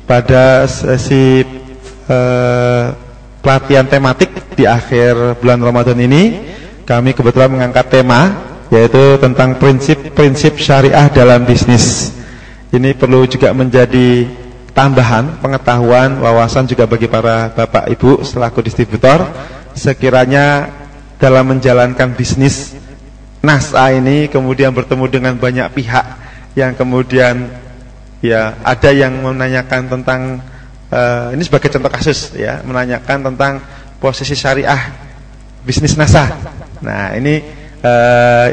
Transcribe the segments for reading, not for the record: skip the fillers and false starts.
pada sesi pelatihan tematik di akhir bulan Ramadan ini, kami kebetulan mengangkat tema yaitu tentang prinsip-prinsip syariah dalam bisnis. Ini perlu juga menjadi tambahan pengetahuan, wawasan juga bagi para bapak ibu selaku distributor, sekiranya dalam menjalankan bisnis NASA ini kemudian bertemu dengan banyak pihak yang kemudian ya ada yang menanyakan tentang ini sebagai contoh kasus ya, menanyakan tentang posisi syariah bisnis NASA. Nah ini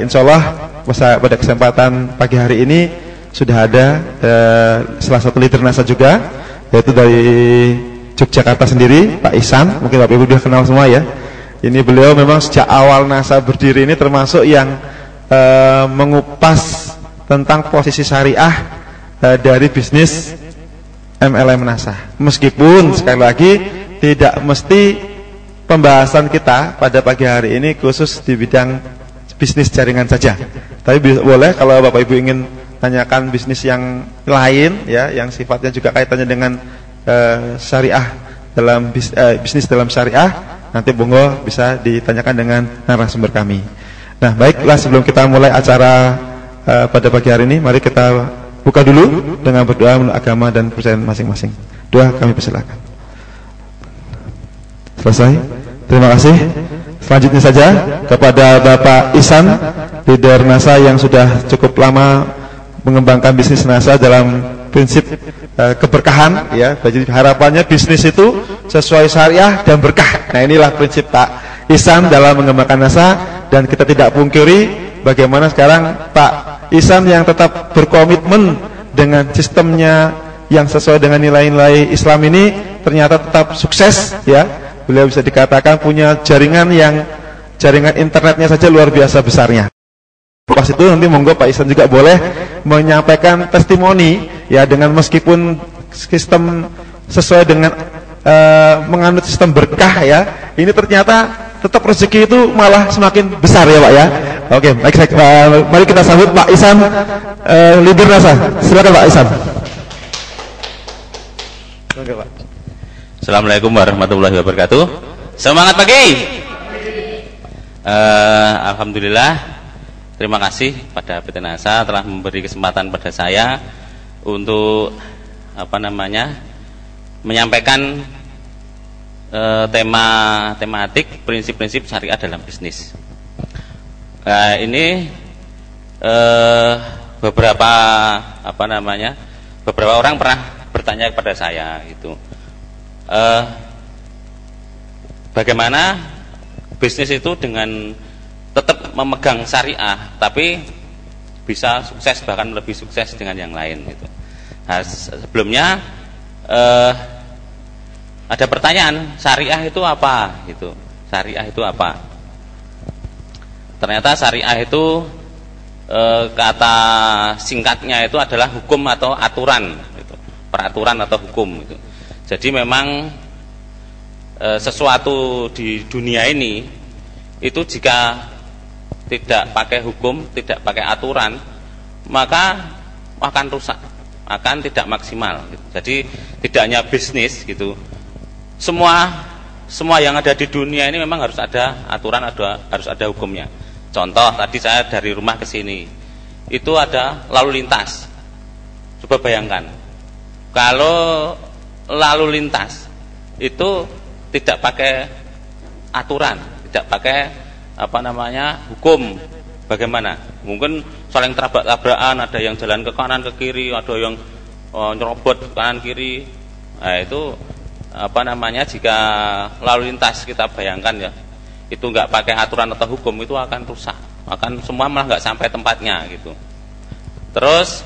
insya Allah pada kesempatan pagi hari ini sudah ada salah satu leader NASA juga, yaitu dari Yogyakarta sendiri, Pak Ihsan. Mungkin Bapak Ibu sudah kenal semua ya. Ini beliau memang sejak awal NASA berdiri ini termasuk yang mengupas tentang posisi syariah dari bisnis MLM NASA. Meskipun sekali lagi tidak mesti pembahasan kita pada pagi hari ini khusus di bidang bisnis jaringan saja. Tapi boleh kalau Bapak Ibu ingin tanyakan bisnis yang lain ya, yang sifatnya juga kaitannya dengan syariah dalam bisnis dalam syariah, nanti monggo bisa ditanyakan dengan narasumber kami. Nah, baiklah, sebelum kita mulai acara pada pagi hari ini, mari kita buka dulu dengan berdoa menurut agama dan kepercayaan masing-masing. Doa kami persilakan. Selesai. Terima kasih. Selanjutnya saja kepada Bapak Ihsan, leader NASA yang sudah cukup lama mengembangkan bisnis NASA dalam prinsip keberkahan ya. Jadi harapannya bisnis itu sesuai syariah dan berkah. Nah, inilah prinsip Pak Ihsan dalam mengembangkan NASA, dan kita tidak pungkiri bagaimana sekarang Pak Ihsan yang tetap berkomitmen dengan sistemnya yang sesuai dengan nilai-nilai Islam ini ternyata tetap sukses ya. Beliau bisa dikatakan punya jaringan internetnya saja luar biasa besarnya. Pas itu nanti monggo Pak Ihsan juga boleh menyampaikan testimoni ya, dengan meskipun sistem sesuai dengan menganut sistem berkah ya, ini ternyata tetap rezeki itu malah semakin besar ya Pak ya. Oke, baik, mari kita sambut Pak Ihsan, leader NASA. Silakan Pak Ihsan. Oke, Pak. Assalamualaikum warahmatullahi wabarakatuh. Semangat pagi. Alhamdulillah, terima kasih pada PT NASA telah memberi kesempatan pada saya untuk menyampaikan tematik prinsip-prinsip syariah dalam bisnis. Ini beberapa orang pernah bertanya kepada saya gitu. Bagaimana bisnis itu dengan tetap memegang syariah tapi bisa sukses, bahkan lebih sukses dengan yang lain gitu. Nah, sebelumnya ada pertanyaan, syariah itu apa gitu. Syariah itu apa? Ternyata syariah itu kata singkatnya itu adalah hukum atau aturan gitu. Peraturan atau hukum gitu. Jadi memang sesuatu di dunia ini itu jika tidak pakai hukum, tidak pakai aturan, maka akan rusak, akan tidak maksimal gitu. Jadi tidak hanya bisnis gitu, semua yang ada di dunia ini memang harus ada aturan, harus ada hukumnya. Contoh, tadi saya dari rumah ke sini itu ada lalu lintas. Coba bayangkan kalau lalu lintas itu tidak pakai aturan, tidak pakai hukum, bagaimana? Mungkin saling tabrak-tabrakan, ada yang jalan ke kanan ke kiri, ada yang nyerobot ke kanan kiri. Nah, itu jika lalu lintas kita bayangkan ya, itu nggak pakai aturan atau hukum, itu akan rusak, akan semua malah nggak sampai tempatnya gitu. Terus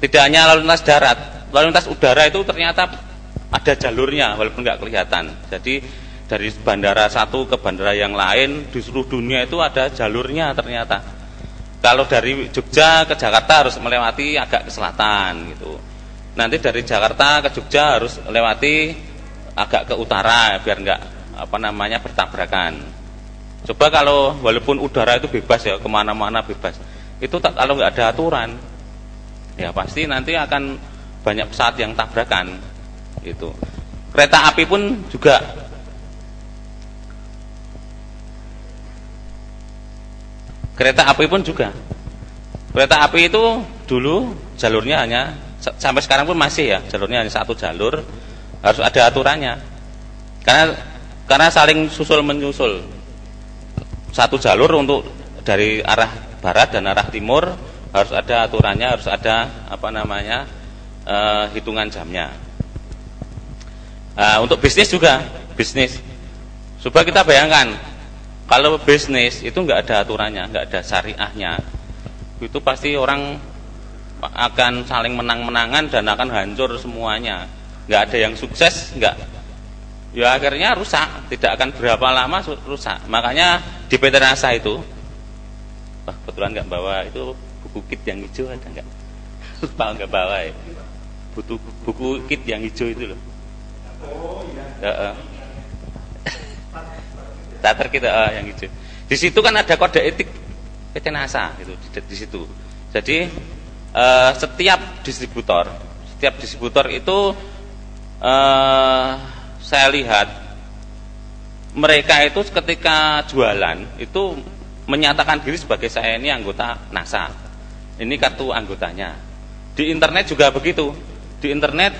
tidak hanya lalu lintas darat, lalu lintas udara itu ternyata ada jalurnya walaupun nggak kelihatan. Jadi dari bandara satu ke bandara yang lain di seluruh dunia itu ada jalurnya ternyata. Kalau dari Jogja ke Jakarta harus melewati agak ke selatan gitu. Nanti dari Jakarta ke Jogja harus melewati agak ke utara biar nggak bertabrakan. Coba kalau walaupun udara itu bebas ya, kemana-mana bebas, itu kalau nggak ada aturan ya pasti nanti akan banyak pesawat yang tabrakan itu. Kereta api pun juga kereta api itu dulu jalurnya hanya, sampai sekarang pun masih ya, jalurnya hanya satu jalur, harus ada aturannya karena saling susul menyusul. Satu jalur untuk dari arah barat dan arah timur harus ada aturannya, harus ada hitungan jamnya. Untuk bisnis juga, coba kita bayangkan kalau bisnis itu nggak ada aturannya, nggak ada syariahnya, itu pasti orang akan saling menang-menangan dan akan hancur semuanya. Nggak ada yang sukses, ya akhirnya rusak, tidak akan berapa lama rusak. Makanya di PT NASA itu, kebetulan nggak bawa itu buku kit yang hijau, ada nggak? Lupa nggak bawa ya. Butuh buku kit yang hijau itu loh. Oh iya. Starter kita yang hijau. Di situ kan ada kode etik PT NASA gitu di situ. Jadi setiap distributor itu saya lihat mereka itu ketika jualan itu menyatakan diri sebagai saya ini anggota NASA. Ini kartu anggotanya. Di internet juga begitu. Di internet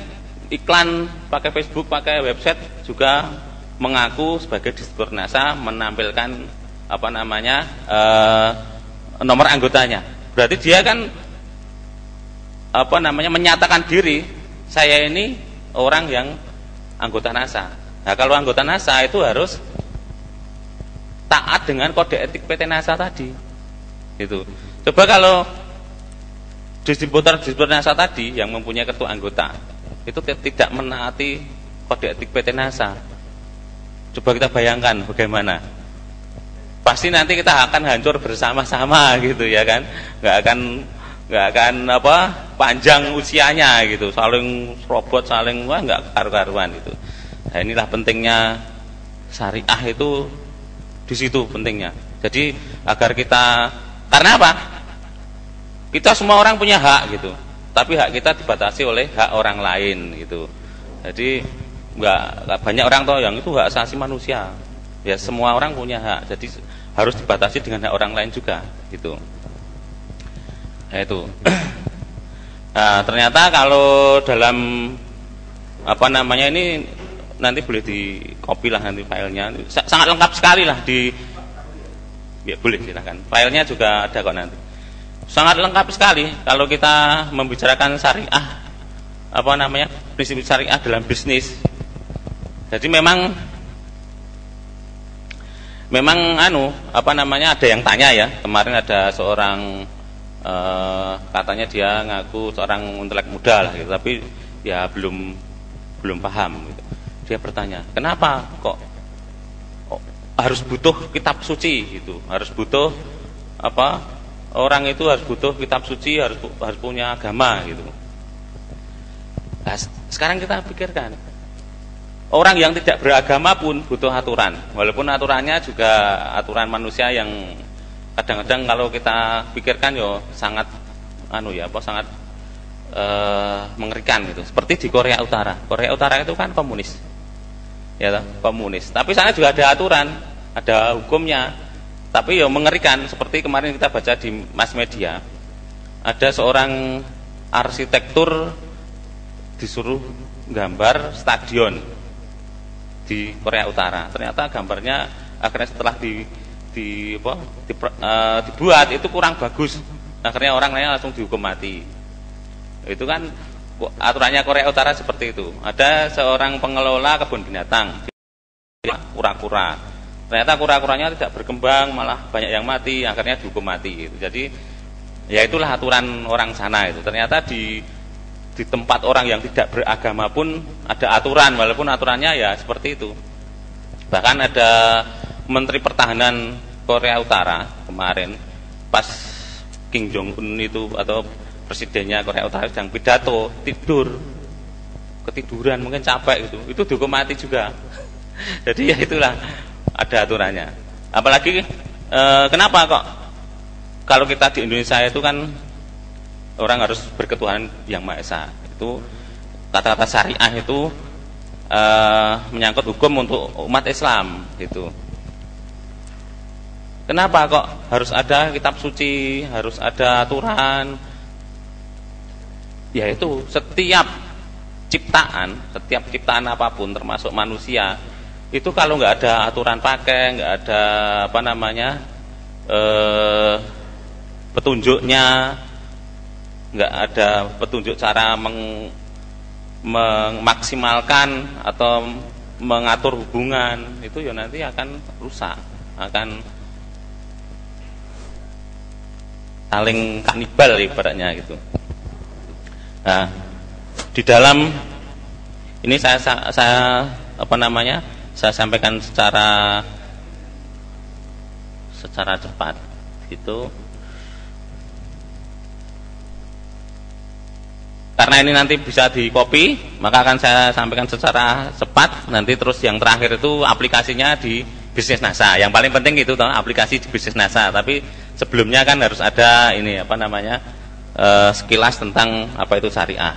iklan pakai Facebook, pakai website juga mengaku sebagai distributor NASA, menampilkan nomor anggotanya. Berarti dia kan menyatakan diri saya ini orang yang anggota NASA. Nah, kalau anggota NASA itu harus taat dengan kode etik PT NASA tadi. Itu. Coba kalau distributor NASA tadi yang mempunyai kartu anggota itu tidak menaati kode etik PT NASA. Coba kita bayangkan bagaimana. Pasti nanti kita akan hancur bersama-sama gitu ya kan. Nggak akan panjang usianya gitu. Saling robot, nggak karu-karuan gitu. Nah, inilah pentingnya syariah itu di situ pentingnya. Jadi agar kita, karena apa? Kita semua orang punya hak gitu. Tapi hak kita dibatasi oleh hak orang lain gitu. Jadi nggak banyak orang tahu yang itu hak asasi manusia. Ya semua orang punya hak. Jadi harus dibatasi dengan hak orang lain juga gitu. Nah, itu. Nah, ternyata kalau dalam ini nanti boleh di copy lah nanti filenya. Sangat lengkap sekali lah ya boleh silakan. Filenya juga ada kok nanti. Sangat lengkap sekali kalau kita membicarakan syariah prinsip syariah dalam bisnis. Jadi memang ada yang tanya ya, kemarin ada seorang katanya dia ngaku seorang intelek muda lah gitu, tapi ya belum paham gitu. Dia bertanya, kenapa kok harus butuh kitab suci gitu, harus butuh orang itu harus butuh kitab suci, harus punya agama gitu. Nah, sekarang kita pikirkan, orang yang tidak beragama pun butuh aturan, walaupun aturannya juga aturan manusia yang kadang-kadang kalau kita pikirkan sangat sangat mengerikan gitu. Seperti di Korea Utara. Korea Utara itu kan komunis. Ya komunis. Tapi sana juga ada aturan, ada hukumnya. Tapi mengerikan, seperti kemarin kita baca di mass media. Ada seorang arsitektur disuruh gambar stadion di Korea Utara. Ternyata gambarnya akhirnya setelah dibuat itu kurang bagus. Akhirnya orang lain langsung dihukum mati. Itu kan aturannya Korea Utara seperti itu. Ada seorang pengelola kebun binatang, kura-kura. Ternyata kura-kuranya tidak berkembang, malah banyak yang mati, akhirnya dihukum mati. Gitu. Jadi ya itulah aturan orang sana itu. Ternyata di tempat orang yang tidak beragama pun ada aturan, walaupun aturannya ya seperti itu. Bahkan ada Menteri Pertahanan Korea Utara kemarin pas Kim Jong Un itu atau presidennya Korea Utara sedang pidato, ketiduran mungkin capek itu dihukum mati juga. Jadi ya itulah ada aturannya. Apalagi kenapa kok kalau kita di Indonesia itu kan orang harus berketuhanan yang Maha Esa. Itu kata-kata syariah itu menyangkut hukum untuk umat Islam gitu. Kenapa kok harus ada kitab suci, harus ada aturan? Yaitu setiap ciptaan apapun termasuk manusia itu kalau nggak ada aturan pakai, nggak ada petunjuknya, nggak ada petunjuk cara memaksimalkan atau mengatur hubungan, itu ya nanti akan rusak, akan saling kanibal ibaratnya gitu. Nah, di dalam ini saya sampaikan secara cepat gitu. Karena ini nanti bisa di copy, maka akan saya sampaikan secara cepat. Nanti terus yang terakhir itu aplikasinya di Bisnis NASA. Yang paling penting itu aplikasi di Bisnis NASA. Tapi sebelumnya kan harus ada ini sekilas tentang apa itu syariah.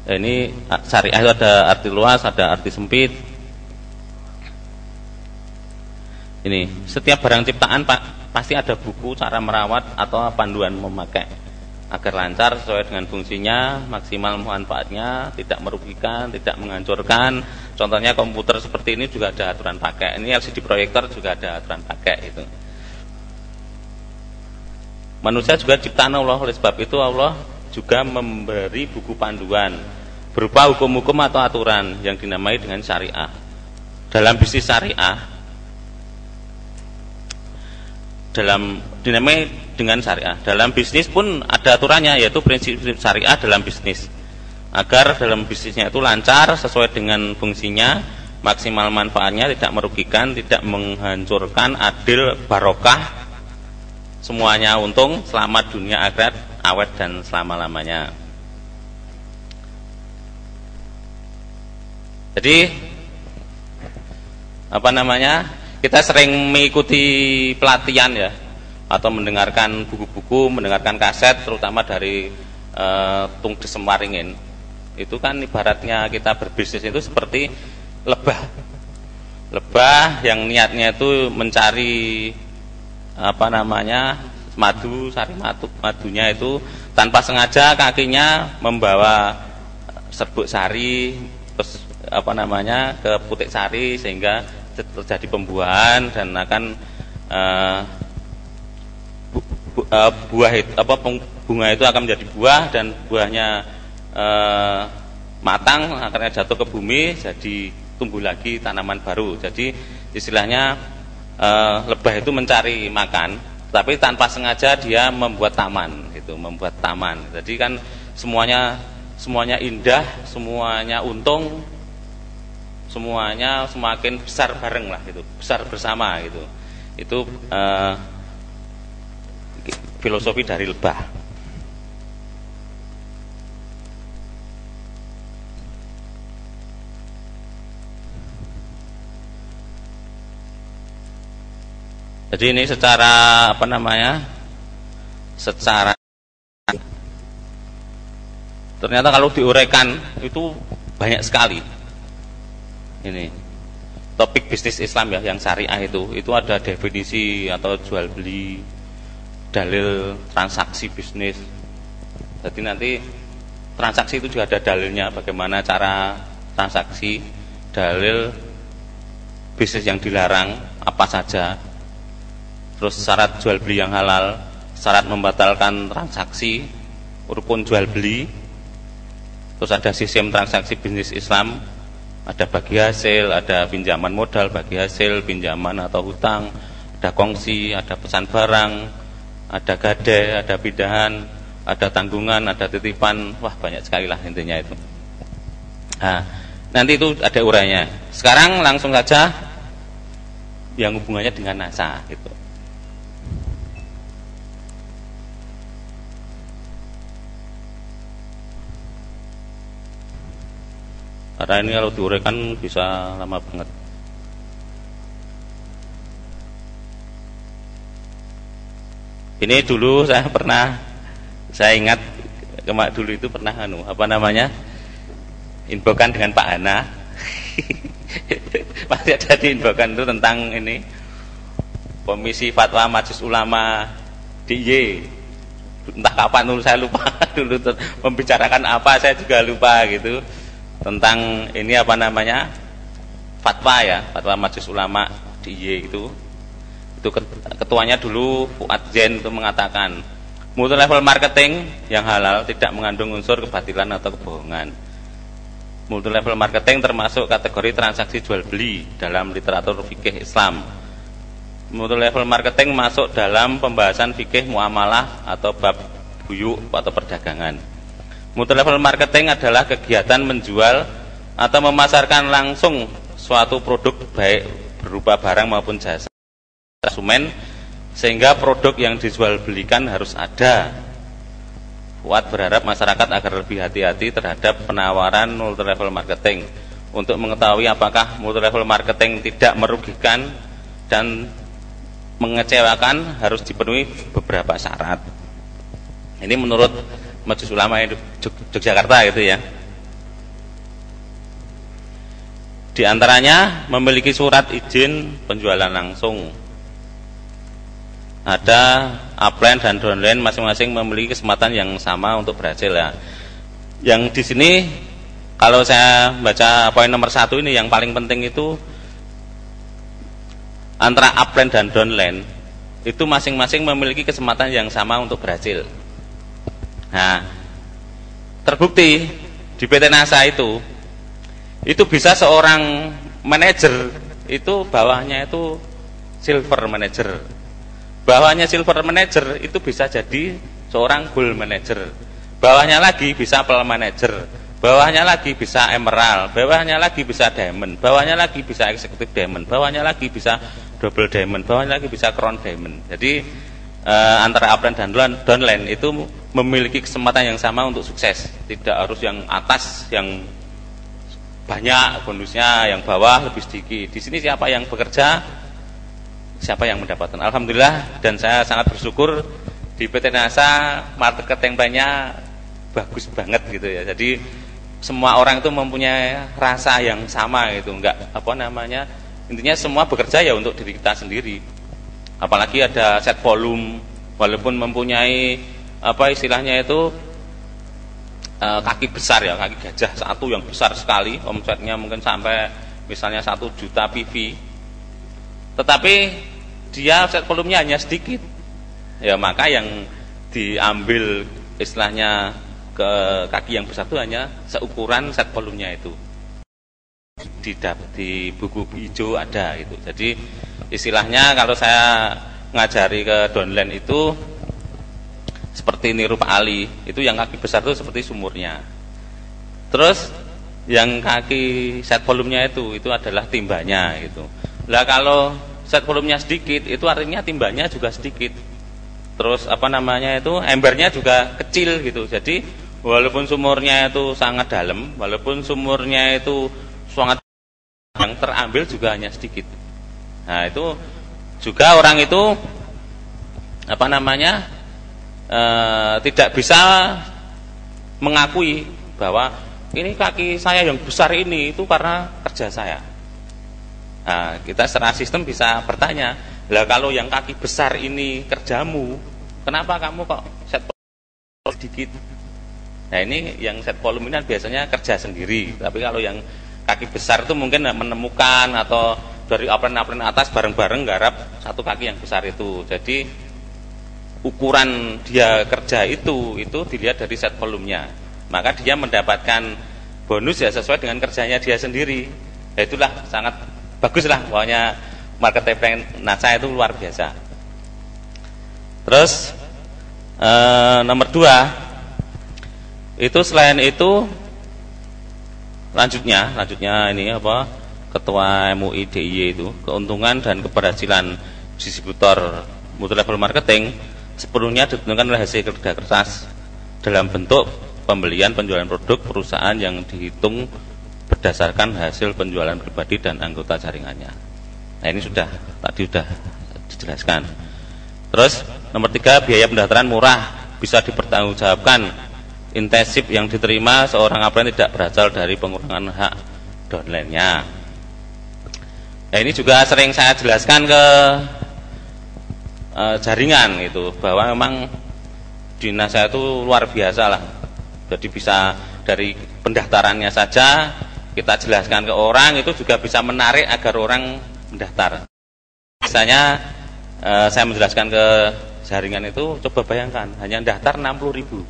Ini syariah itu ada arti luas, ada arti sempit. Ini setiap barang ciptaan pasti ada buku cara merawat atau panduan memakai agar lancar sesuai dengan fungsinya, maksimal manfaatnya, tidak merugikan, tidak menghancurkan. Contohnya komputer seperti ini juga ada aturan pakai. Ini LCD proyektor juga ada aturan pakai itu. Manusia juga ciptaan Allah, oleh sebab itu Allah juga memberi buku panduan berupa hukum-hukum atau aturan yang dinamai dengan syariah. Dalam bisnis syariah, dinamai dengan syariah. Dalam bisnis pun ada aturannya, yaitu prinsip syariah dalam bisnis. Agar dalam bisnisnya itu lancar sesuai dengan fungsinya, maksimal manfaatnya, tidak merugikan, tidak menghancurkan, adil, barokah, semuanya untung, selamat dunia akhirat, awet dan selama-lamanya. Jadi kita sering mengikuti pelatihan ya, atau mendengarkan buku-buku, mendengarkan kaset, terutama dari Tung Desem Waringin. Itu kan ibaratnya kita berbisnis itu seperti lebah yang niatnya itu mencari madunya itu tanpa sengaja kakinya membawa serbuk sari terus ke putik sari sehingga terjadi pembuahan dan akan bunga itu akan menjadi buah dan buahnya matang akhirnya jatuh ke bumi jadi tumbuh lagi tanaman baru. Jadi istilahnya lebah itu mencari makan tapi tanpa sengaja dia membuat taman gitu, Jadi kan semuanya indah, semuanya untung, semuanya semakin besar bareng lah gitu, besar bersama gitu. Itu filosofi dari lebah. Jadi ini secara ternyata kalau diuraikan itu banyak sekali. Ini topik bisnis Islam ya, yang syariah itu ada definisi atau jual beli, dalil transaksi bisnis. Jadi nanti transaksi itu juga ada dalilnya, bagaimana cara transaksi, dalil bisnis yang dilarang apa saja, terus syarat jual beli yang halal, syarat membatalkan transaksi, rukun jual beli, terus ada sistem transaksi bisnis Islam, ada bagi hasil, ada pinjaman modal, bagi hasil, pinjaman atau hutang, ada kongsi, ada pesan barang, ada gade, ada pindahan, ada tanggungan, ada titipan. Wah, banyak sekali lah intinya itu. Nah, nanti itu ada urainya. Sekarang langsung saja yang hubungannya dengan NASA gitu. Karena ini kalau diuraikan bisa lama banget. Ini dulu saya ingat dulu itu pernah infokan dengan Pak Hana. Masih ada di infokan itu tentang ini Komisi Fatwa Majelis Ulama DIY. Entah kapan dulu, saya lupa dulu membicarakan apa, saya juga lupa gitu, tentang ini fatwa ya, Fatwa Majelis Ulama DIY itu ketuanya dulu Fuad Zain itu mengatakan multi level marketing yang halal tidak mengandung unsur kebatilan atau kebohongan. Multi level marketing termasuk kategori transaksi jual beli dalam literatur fikih Islam. Multi level marketing masuk dalam pembahasan fikih muamalah atau bab buyuk atau perdagangan. Multi level marketing adalah kegiatan menjual atau memasarkan langsung suatu produk baik berupa barang maupun jasa konsumen, sehingga produk yang dijual belikan harus ada. Fuad berharap masyarakat agar lebih hati-hati terhadap penawaran multi level marketing. Untuk mengetahui apakah multi level marketing tidak merugikan dan mengecewakan, harus dipenuhi beberapa syarat. Ini menurut Majelis Ulama Yogyakarta gitu ya. Di antaranya memiliki surat izin penjualan langsung. Ada upline dan downline masing-masing memiliki kesempatan yang sama untuk berhasil ya. Yang di sini kalau saya baca poin nomor 1 ini yang paling penting itu antara upline dan downline itu masing-masing memiliki kesempatan yang sama untuk berhasil. Nah, terbukti di PT NASA itu bisa seorang manajer itu bawahnya itu silver manager. Bawahnya silver manager itu bisa jadi seorang gold manager. Bawahnya lagi bisa pearl manager. Bawahnya lagi bisa emerald. Bawahnya lagi bisa diamond. Bawahnya lagi bisa executive diamond. Bawahnya lagi bisa double diamond. Bawahnya lagi bisa crown diamond. Jadi antara upline dan downline itu memiliki kesempatan yang sama untuk sukses. Tidak harus yang atas yang banyak bonusnya, yang bawah lebih sedikit. Di sini siapa yang bekerja, siapa yang mendapatkan. Alhamdulillah, dan saya sangat bersyukur di PT NASA marketing plan-nya bagus banget gitu ya. Jadi semua orang itu mempunyai rasa yang sama gitu, enggak intinya semua bekerja ya untuk diri kita sendiri. Apalagi ada set volume, walaupun mempunyai istilahnya itu kaki besar ya, kaki gajah satu yang besar sekali, omsetnya mungkin sampai misalnya 1 juta PV, tetapi dia set volumenya hanya sedikit ya, maka yang diambil istilahnya ke kaki yang besar itu hanya seukuran set volumenya itu. Di buku hijau ada itu. Jadi istilahnya kalau saya ngajari ke downline itu seperti niru Pak Ali, itu yang kaki besar itu seperti sumurnya. Terus yang kaki set volumenya itu adalah timbanya gitu. Lah kalau set volumenya sedikit, itu artinya timbanya juga sedikit. Terus embernya juga kecil gitu. Jadi walaupun sumurnya itu sangat dalam, walaupun sumurnya itu sangat, yang terambil juga hanya sedikit. Nah, itu juga orang itu tidak bisa mengakui bahwa ini kaki saya yang besar ini itu karena kerja saya. Nah, kita secara sistem bisa bertanya, lah kalau yang kaki besar ini kerjamu, kenapa kamu kok set volume sedikit? Nah, ini yang set volume ini biasanya kerja sendiri. Tapi kalau yang kaki besar itu mungkin menemukan atau dari upline atas bareng-bareng garap satu kaki yang besar itu. Jadi ukuran dia kerja itu dilihat dari set volumenya. Maka dia mendapatkan bonus ya sesuai dengan kerjanya dia sendiri. Ya itulah sangat baguslah, pokoknya marketing plan NASA itu luar biasa. Terus nomor 2 itu selain itu lanjutnya ini Ketua MUI DIY itu keuntungan dan keberhasilan distributor multi level marketing sepenuhnya ditentukan oleh hasil kerja keras dalam bentuk pembelian penjualan produk perusahaan yang dihitung berdasarkan hasil penjualan pribadi dan anggota jaringannya. Nah, ini tadi sudah dijelaskan. Terus nomor 3, biaya pendaftaran murah, bisa dipertanggungjawabkan. intensif yang diterima seorang apply tidak berasal dari pengurangan hak downline-nya. Nah, ini juga sering saya jelaskan ke jaringan gitu, bahwa memang dinas saya itu luar biasa lah. Jadi bisa dari pendaftarannya saja kita jelaskan ke orang, itu juga bisa menarik agar orang mendaftar. Misalnya saya menjelaskan ke jaringan itu, coba bayangkan hanya daftar 60.000,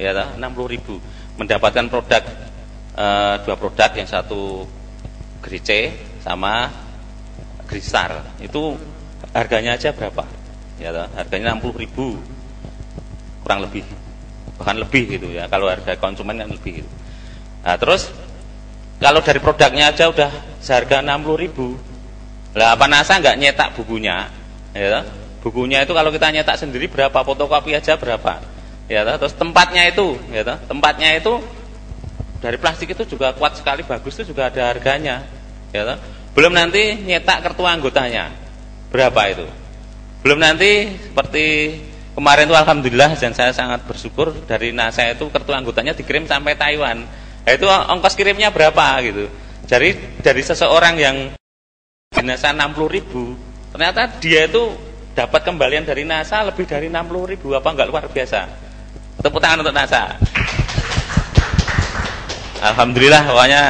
ya 60.000, mendapatkan produk dua produk, yang satu Grice sama Gristar, itu harganya aja berapa? Ya, harganya 60.000 kurang lebih, bahkan lebih gitu ya. Kalau harga konsumen kan lebih gitu. Nah, terus kalau dari produknya aja udah seharga 60.000, lah apa NASA nggak nyetak bukunya? Ya, bukunya itu kalau kita nyetak sendiri berapa, fotokopi aja berapa? Ya, terus tempatnya itu, ya, tempatnya itu dari plastik itu juga kuat sekali, bagus, itu juga ada harganya. Ya, belum nanti nyetak kartu anggotanya berapa itu? Belum nanti seperti kemarin itu alhamdulillah, dan saya sangat bersyukur, dari NASA itu kartu anggotanya dikirim sampai Taiwan. Nah, itu ongkos kirimnya berapa gitu. Jadi dari seseorang yang NASA 60.000, ternyata dia itu dapat kembalian dari NASA lebih dari 60.000. Apa enggak luar biasa? Tepuk tangan untuk NASA. Alhamdulillah, pokoknya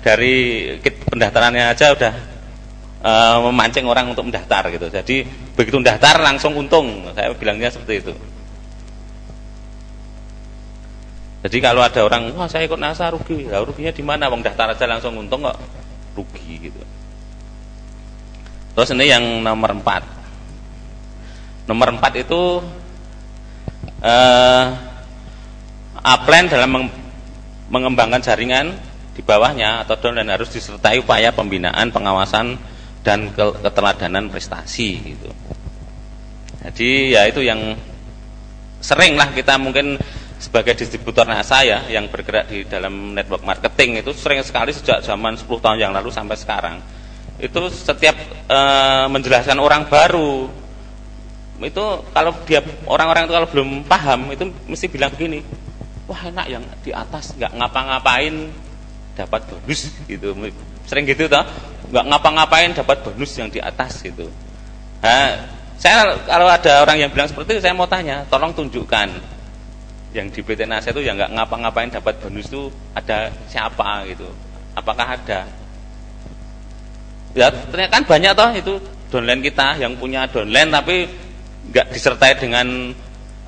dari pendaftarannya aja udah memancing orang untuk mendaftar gitu. Jadi begitu mendaftar langsung untung, saya bilangnya seperti itu. Jadi kalau ada orang, wah saya ikut NASA rugi, ya ruginya di mana? Wong daftar aja langsung untung kok rugi gitu. Terus ini yang nomor 4. Nomor 4 itu upline dalam mengembangkan jaringan di bawahnya atau downline harus disertai upaya pembinaan, pengawasan, dan keteladanan prestasi gitu. Jadi ya itu yang sering lah kita mungkin sebagai distributor NASA ya, yang bergerak di dalam network marketing, itu sering sekali sejak zaman 10 tahun yang lalu sampai sekarang. Itu setiap menjelaskan orang baru, itu kalau dia orang-orang itu kalau belum paham itu mesti bilang begini, wah enak yang di atas nggak ngapa-ngapain dapat bonus gitu, sering gitu toh, nggak ngapa-ngapain dapat bonus yang di atas gitu. Nah, saya kalau ada orang yang bilang seperti itu, saya mau tanya, tolong tunjukkan yang di PT NASA itu yang nggak ngapa-ngapain dapat bonus itu ada siapa gitu, apakah ada? Ya ternyata kan banyak toh itu downline kita yang punya downline tapi nggak disertai dengan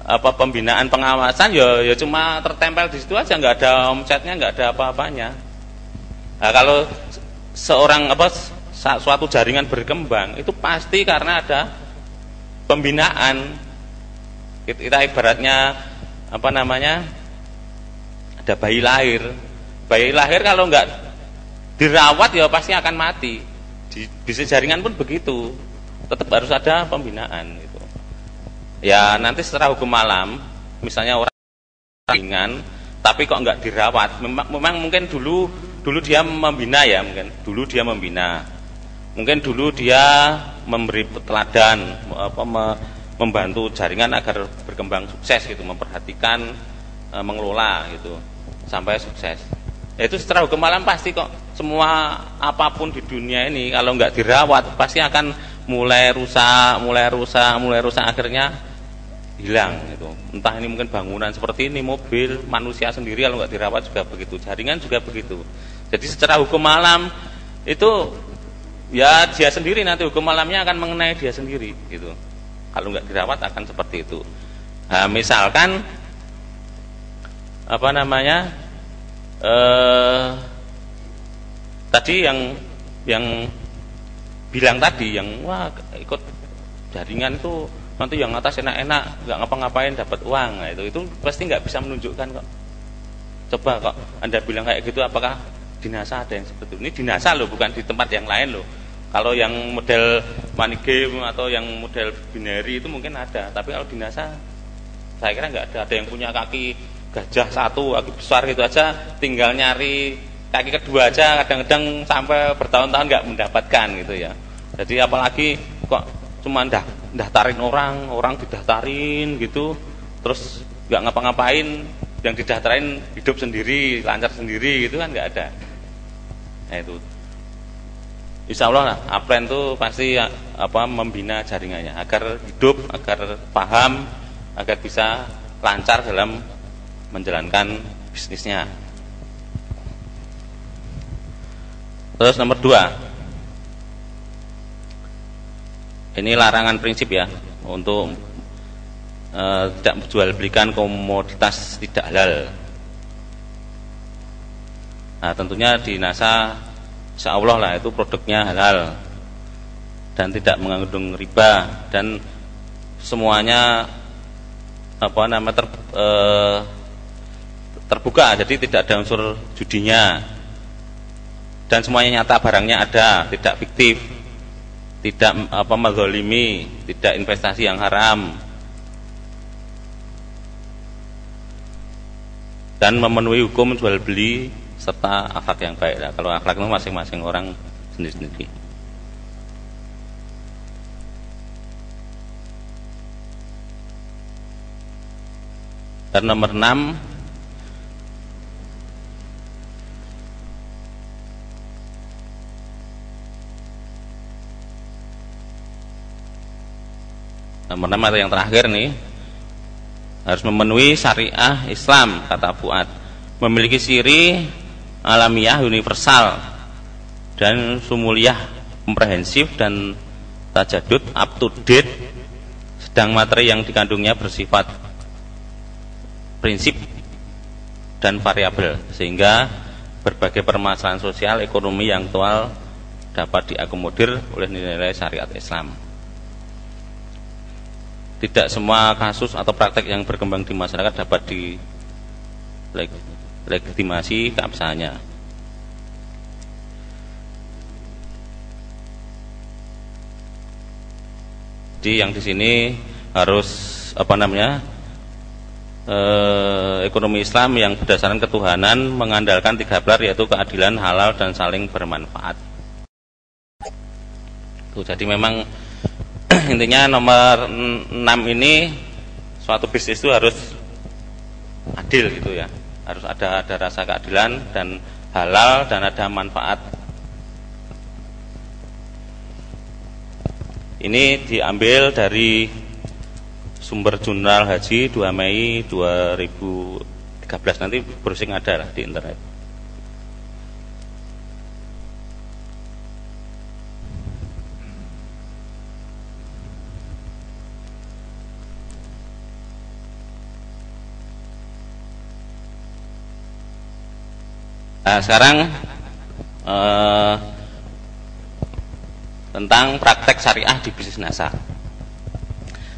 apa pembinaan, pengawasan, ya cuma tertempel di situ aja, nggak ada omsetnya, nggak ada apa-apanya. Nah, kalau seorang suatu jaringan berkembang itu pasti karena ada pembinaan. Kita ibaratnya ada bayi lahir. Bayi lahir kalau nggak dirawat ya pasti akan mati. Di bisnis jaringan pun begitu, tetap harus ada pembinaan gitu. Ya nanti setelah hukum alam, misalnya orang ringan tapi kok nggak dirawat, memang mungkin dulu dia membina ya, mungkin dulu dia memberi teladan, membantu jaringan agar berkembang sukses gitu, memperhatikan, mengelola gitu sampai sukses. Ya itu setelah hukum alam pasti kok semua apapun di dunia ini kalau nggak dirawat pasti akan mulai rusak akhirnya hilang gitu. Entah ini mungkin bangunan seperti ini, mobil, manusia sendiri kalau nggak dirawat juga begitu, jaringan juga begitu. Jadi secara hukum alam itu ya dia sendiri, nanti hukum alamnya akan mengenai dia sendiri gitu. Kalau nggak dirawat akan seperti itu. Nah, misalkan tadi yang bilang tadi, yang wah ikut jaringan itu nanti yang atas enak-enak nggak ngapa-ngapain dapat uang, nah, itu pasti nggak bisa menunjukkan kok. Coba kok Anda bilang kayak gitu, apakah di NASA ada yang seperti ini? Di NASA loh, bukan di tempat yang lain loh. Kalau yang model money game atau yang model binary itu mungkin ada, tapi kalau di NASA saya kira nggak ada. Ada yang punya kaki gajah satu, kaki besar gitu aja, tinggal nyari kaki kedua aja kadang-kadang sampai bertahun-tahun nggak mendapatkan gitu ya. Jadi apalagi kok cuma daftarin orang didaftarin gitu terus nggak ngapa-ngapain, yang didahterain hidup sendiri, lancar sendiri gitu kan nggak ada. Nah itu, insya Allah Upline itu pasti membina jaringannya agar hidup, agar paham, agar bisa lancar dalam menjalankan bisnisnya. Terus nomor 2, ini larangan prinsip ya untuk tidak menjual belikan komoditas tidak halal. Nah tentunya di NASA insya Allah lah itu produknya halal dan tidak mengandung riba dan semuanya terbuka, jadi tidak ada unsur judinya dan semuanya nyata, barangnya ada, tidak fiktif, tidak menzalimi, tidak investasi yang haram, dan memenuhi hukum jual beli serta akhlak yang baik. Nah, kalau akhlak itu masing-masing orang sendiri-sendiri. Dan nomor 6, atau yang terakhir nih, harus memenuhi syariah Islam, kata Fuad, memiliki ciri alamiah universal dan sumuliyah komprehensif dan tajadud up to date, sedang materi yang dikandungnya bersifat prinsip dan variabel sehingga berbagai permasalahan sosial ekonomi yang aktual dapat diakomodir oleh nilai-nilai syariat Islam. Tidak semua kasus atau praktek yang berkembang di masyarakat dapat dilegitimasi keabsahannya. Jadi yang di sini harus ekonomi Islam yang berdasarkan ketuhanan, mengandalkan 3 pilar yaitu keadilan, halal, dan saling bermanfaat. Jadi memang intinya nomor 6 ini, suatu bisnis itu harus adil gitu ya, harus ada rasa keadilan dan halal dan ada manfaat. Ini diambil dari sumber Jurnal Haji 2 Mei 2013, nanti browsing ada lah di internet. Nah, sekarang tentang praktek syariah di bisnis NASA.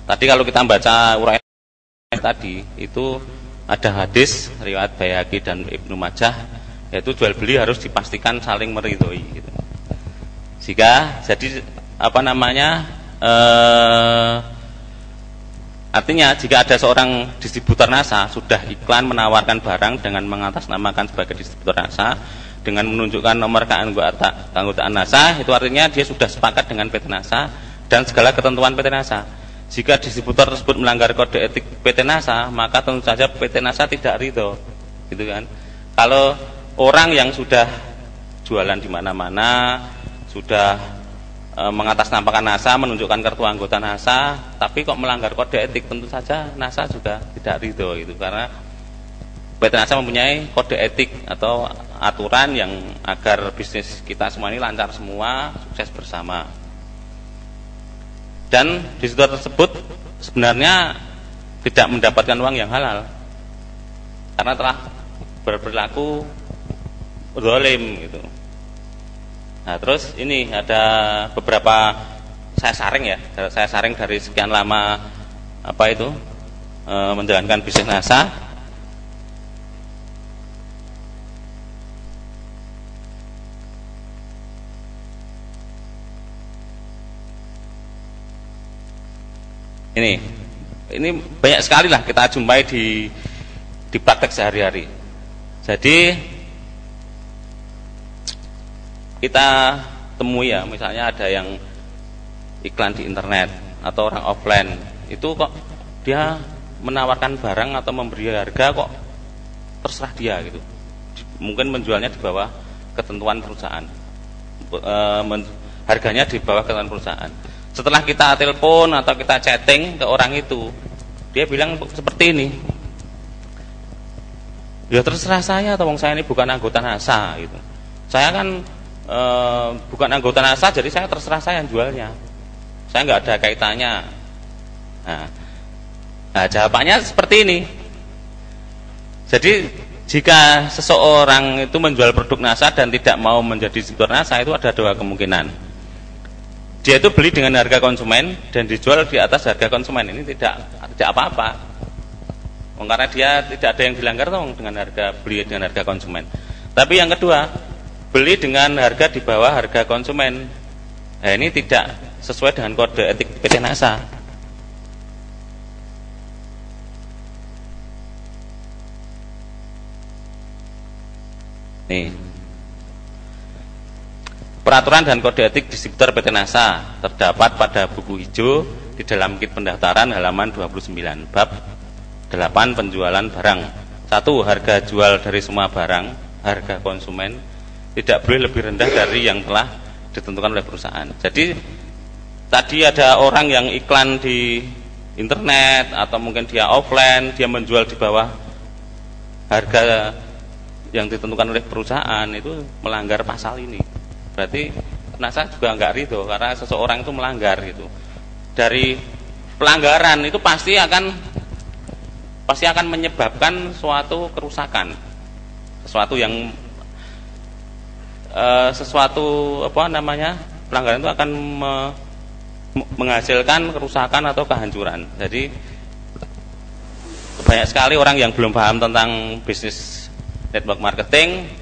Tadi kalau kita baca uraian tadi itu ada hadis riwayat Baihaqi dan Ibnu Majah, yaitu jual beli harus dipastikan saling meridhoi gitu. Jadi artinya jika ada seorang distributor NASA sudah iklan menawarkan barang dengan mengatasnamakan sebagai distributor NASA dengan menunjukkan nomor keanggotaan NASA, itu artinya dia sudah sepakat dengan PT NASA dan segala ketentuan PT NASA. Jika distributor tersebut melanggar kode etik PT NASA, maka tentu saja PT NASA tidak ridho, gitu kan? Kalau orang yang sudah jualan di mana-mana, sudah mengatasnamakan NASA, menunjukkan kartu anggota NASA, tapi kok melanggar kode etik, tentu saja NASA juga tidak ridho itu, karena PT NASA mempunyai kode etik atau aturan yang agar bisnis kita semua ini lancar semua, sukses bersama. Dan distributor tersebut sebenarnya tidak mendapatkan uang yang halal karena telah berperilaku zalim gitu. Nah, terus ini ada beberapa saya saring dari sekian lama menjalankan bisnis NASA. Ini banyak sekali lah kita jumpai di praktek sehari-hari. Jadi kita temui ya, misalnya ada yang iklan di internet atau orang offline itu kok dia menawarkan barang atau memberi harga kok terserah dia gitu. Mungkin menjualnya di bawah ketentuan perusahaan, harganya di bawah ketentuan perusahaan. Setelah kita telepon atau kita chatting ke orang itu, dia bilang seperti ini, ya terserah saya, atau saya ini bukan anggota NASA gitu. Saya kan bukan anggota NASA, jadi saya terserah saya yang jualnya, saya nggak ada kaitannya. Nah, jawabannya seperti ini. Jadi jika seseorang itu menjual produk NASA dan tidak mau menjadi distributor NASA, itu ada dua kemungkinan. Dia itu beli dengan harga konsumen dan dijual di atas harga konsumen. Ini tidak apa-apa. Karena dia tidak ada yang dilanggar dengan harga beli dengan harga konsumen. Tapi yang kedua, beli dengan harga di bawah harga konsumen. Nah, ini tidak sesuai dengan kode etik PT NASA. Nih, peraturan dan kode etik distributor PT NASA terdapat pada buku hijau di dalam kit pendaftaran halaman 29 bab 8 penjualan barang. 1. Harga jual dari semua barang, harga konsumen tidak boleh lebih rendah dari yang telah ditentukan oleh perusahaan. Jadi tadi ada orang yang iklan di internet atau mungkin dia offline, dia menjual di bawah harga yang ditentukan oleh perusahaan, itu melanggar pasal ini. Berarti NASA juga nggak ridho karena seseorang itu melanggar gitu. Dari pelanggaran itu pasti akan menyebabkan suatu kerusakan, pelanggaran itu akan menghasilkan kerusakan atau kehancuran. Jadi banyak sekali orang yang belum paham tentang bisnis network marketing,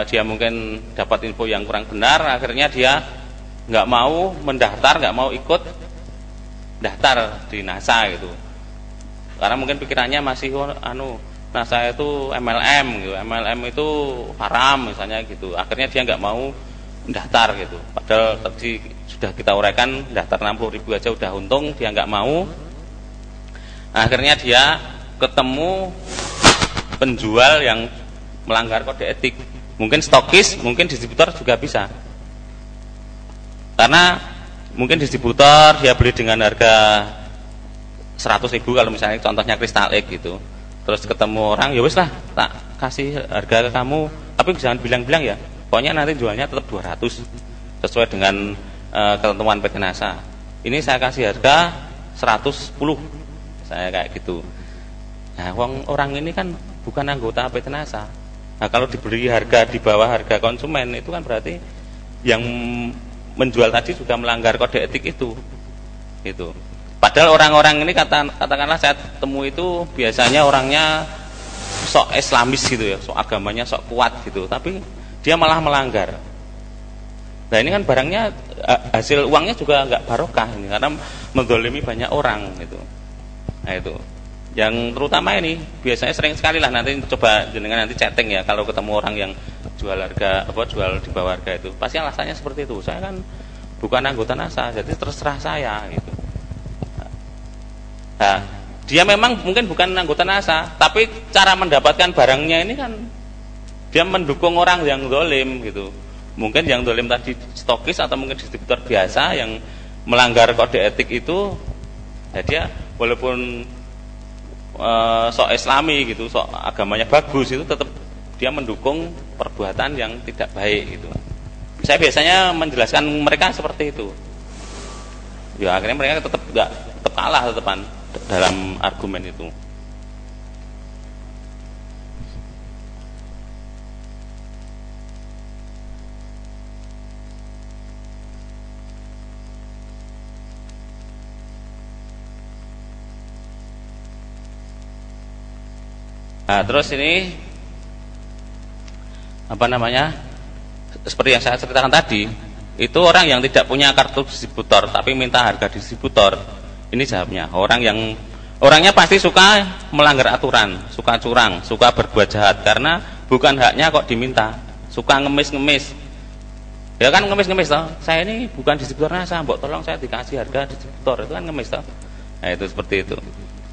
dia mungkin dapat info yang kurang benar, akhirnya dia nggak mau mendaftar, nggak mau ikut daftar di NASA gitu, karena mungkin pikirannya masih NASA itu MLM gitu, MLM itu haram misalnya gitu, akhirnya dia nggak mau mendaftar gitu. Padahal tadi sudah kita uraikan, daftar 60.000 aja udah untung, dia nggak mau. Akhirnya dia ketemu penjual yang melanggar kode etik, mungkin stokis, mungkin distributor juga bisa. Karena mungkin distributor dia beli dengan harga 100.000 kalau misalnya contohnya Crystal Egg gitu. Terus ketemu orang, ya wis lah, tak kasih harga ke kamu, tapi jangan bilang-bilang ya, pokoknya nanti jualnya tetap 200 sesuai dengan ketentuan PT NASA. Ini saya kasih harga 110, saya kayak gitu. Nah, orang ini kan bukan anggota PT NASA. Nah, kalau dibeli harga di bawah harga konsumen, itu kan berarti yang menjual tadi juga melanggar kode etik itu. Padahal orang-orang ini katakanlah saya temu itu biasanya orangnya sok Islamis gitu ya, sok agamanya sok kuat gitu, tapi dia malah melanggar. Nah, ini kan barangnya hasil uangnya juga nggak barokah ini, karena menzalimi banyak orang gitu. Nah, itu yang terutama ini biasanya sering sekali lah, nanti coba jenengan nanti chatting ya, kalau ketemu orang yang jual jual di bawah harga itu, pasti alasannya seperti itu, saya kan bukan anggota NASA, jadi terserah saya gitu. Nah, dia memang mungkin bukan anggota NASA, tapi cara mendapatkan barangnya ini kan dia mendukung orang yang zalim gitu. Mungkin yang zalim tadi stokis atau mungkin distributor biasa yang melanggar kode etik itu, ya dia walaupun sok Islami gitu, sok agamanya bagus, itu tetap dia mendukung perbuatan yang tidak baik gitu. Saya biasanya menjelaskan mereka seperti itu. Ya akhirnya mereka tetap kalah dalam argumen itu. Nah, terus ini seperti yang saya ceritakan tadi, itu orang yang tidak punya kartu distributor tapi minta harga distributor. Ini jawabnya, orangnya pasti suka melanggar aturan, suka curang, suka berbuat jahat, karena bukan haknya kok diminta, suka ngemis-ngemis. Ya kan ngemis-ngemis toh, saya ini bukan distributor NASA, mbok tolong saya dikasih harga distributor, itu kan ngemis toh. Nah, itu seperti itu.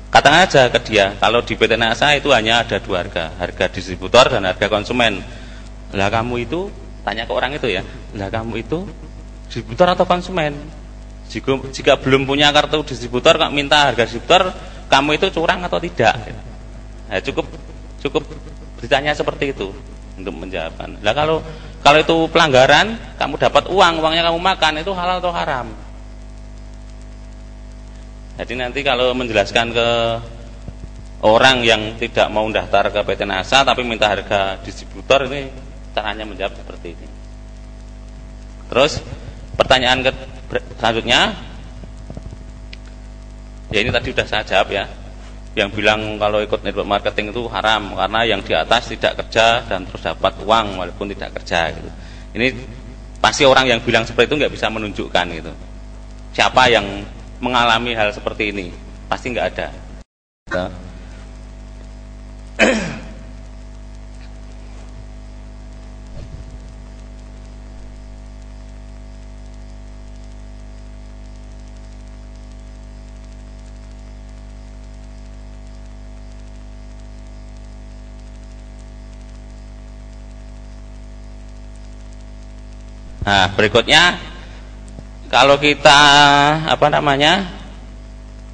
Katakan aja ke dia, kalau di PT NASA itu hanya ada dua harga, harga distributor dan harga konsumen. Lah kamu itu, tanya ke orang itu ya, lah kamu itu distributor atau konsumen? Jika belum punya kartu distributor kok minta harga distributor, kamu itu curang atau tidak? Nah, cukup ditanya seperti itu untuk menjawabkan. Lah kalau itu pelanggaran, kamu dapat uangnya kamu makan, itu halal atau haram? Jadi nanti kalau menjelaskan ke orang yang tidak mau daftar ke PT NASA tapi minta harga distributor, ini caranya menjawab seperti ini. Terus pertanyaan selanjutnya, ya ini tadi sudah saya jawab ya, yang bilang kalau ikut network marketing itu haram karena yang di atas tidak kerja dan terus dapat uang walaupun tidak kerja gitu. Ini pasti orang yang bilang seperti itu nggak bisa menunjukkan gitu. Siapa yang mengalami hal seperti ini? Pasti nggak ada. Nah, berikutnya kalau kita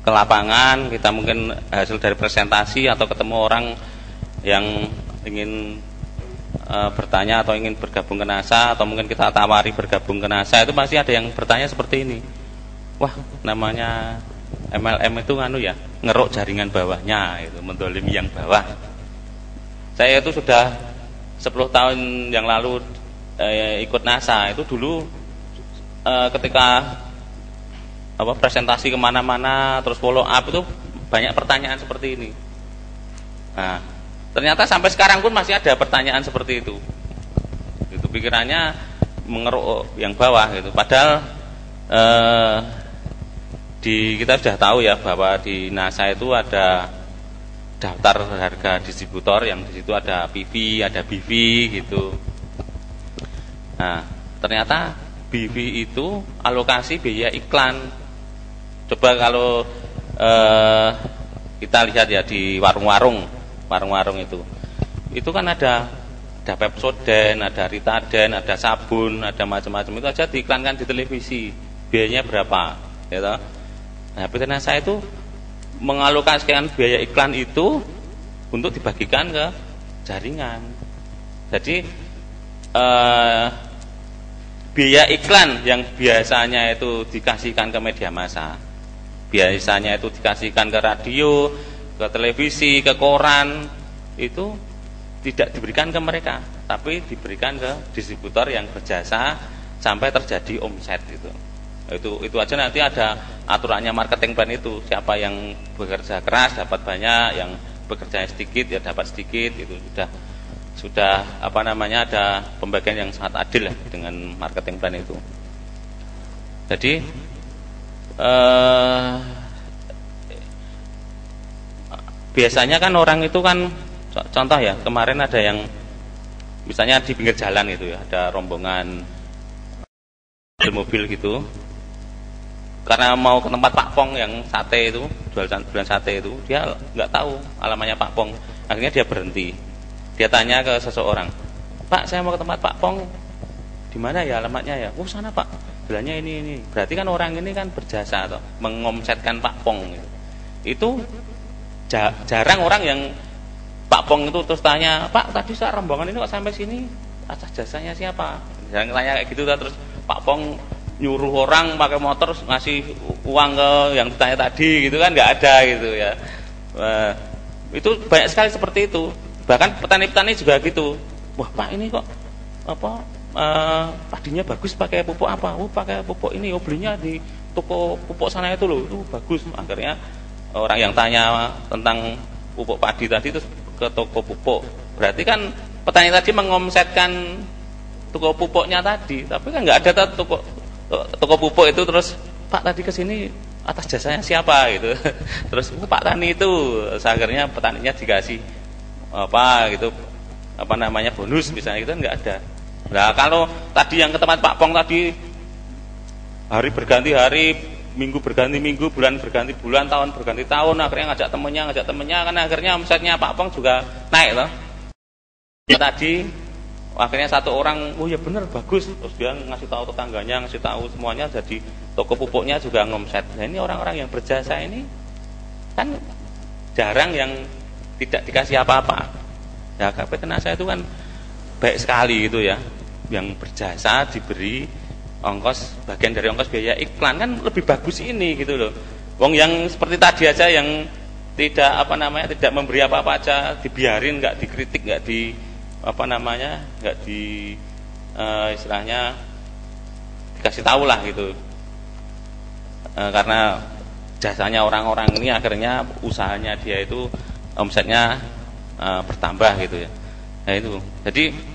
ke lapangan, kita mungkin hasil dari presentasi atau ketemu orang yang ingin bertanya atau ingin bergabung ke NASA, atau mungkin kita tawari bergabung ke NASA, itu pasti ada yang bertanya seperti ini. Wah, namanya MLM itu ngeruk jaringan bawahnya, itu mendolimi yang bawah. Saya itu sudah 10 tahun yang lalu ikut NASA, itu dulu ketika presentasi kemana-mana terus follow up itu banyak pertanyaan seperti ini. Nah, ternyata sampai sekarang pun masih ada pertanyaan seperti itu. Itu pikirannya mengeruk yang bawah gitu. Padahal kita sudah tahu ya bahwa di NASA itu ada daftar harga distributor yang di situ ada PV, ada BV gitu. Nah, ternyata BV itu alokasi biaya iklan. Coba kalau kita lihat ya di warung-warung itu kan ada Pepsodent, ada Ritaden, ada sabun, ada macam-macam, itu aja diiklankan di televisi. Biayanya berapa? Gitu. Nah, PT NASA itu mengalokasikan biaya iklan itu untuk dibagikan ke jaringan. Jadi biaya iklan yang biasanya itu dikasihkan ke media massa, biasanya itu dikasihkan ke radio, ke televisi, ke koran, itu tidak diberikan ke mereka, tapi diberikan ke distributor yang berjasa sampai terjadi omset gitu. Itu aja nanti ada aturannya marketing plan itu. Siapa yang bekerja keras dapat banyak, yang bekerja sedikit ya dapat sedikit. Itu sudah ada pembagian yang sangat adil lah dengan marketing plan itu. Jadi biasanya kan orang itu kan, contoh ya, kemarin ada yang misalnya di pinggir jalan gitu ya, ada rombongan mobil gitu, karena mau ke tempat Pak Pong yang sate itu, jualan sate itu, dia nggak tahu alamatnya Pak Pong. Akhirnya dia berhenti, dia tanya ke seseorang, Pak, saya mau ke tempat Pak Pong, di mana ya alamatnya ya? Oh, sana Pak, bilangnya ini. Berarti kan orang ini kan berjasa atau mengomsetkan Pak Pong gitu. Itu jarang orang yang Pak Pong itu terus tanya, Pak, tadi saya rombongan ini kok sampai sini atas jasanya siapa? Jangan tanya kayak gitu, terus Pak Pong nyuruh orang pakai motor ngasih uang ke yang ditanya tadi gitu kan, nggak ada gitu ya. Itu banyak sekali seperti itu. Bahkan petani-petani juga gitu. Wah, Pak, ini kok padinya bagus, pakai pupuk apa? Oh, pakai pupuk ini, belinya di toko pupuk sana itu loh, itu bagus. Akhirnya orang yang tanya tentang pupuk padi tadi itu ke toko pupuk. Berarti kan petani tadi mengomsetkan toko pupuknya tadi, tapi kan nggak ada toko pupuk itu. Terus, Pak, tadi ke sini atas jasanya siapa gitu. Terus Pak Tani itu, akhirnya petaninya dikasih bonus misalnya, gitu nggak ada. Nah, kalau tadi yang ke tempat Pak Pong tadi hari berganti hari minggu berganti minggu, bulan berganti bulan, tahun berganti tahun, akhirnya ngajak temennya, kan akhirnya omsetnya Pak Pong juga naik loh. Tadi akhirnya satu orang, oh ya bener bagus, terus dia ngasih tahu tetangganya, ngasih tahu semuanya, jadi toko pupuknya juga ngomset. Nah ini orang-orang yang berjasa ini kan jarang yang tidak dikasih apa-apa. Ya PT Nasa itu kan baik sekali gitu ya, yang berjasa diberi ongkos, bagian dari ongkos biaya iklan, kan lebih bagus ini gitu loh. Wong yang seperti tadi aja yang tidak tidak memberi apa-apa aja, dibiarin, nggak dikritik, nggak di nggak di istilahnya dikasih tahu lah gitu. Karena jasanya orang-orang ini akhirnya usahanya dia itu omsetnya bertambah gitu ya. Nah itu. Jadi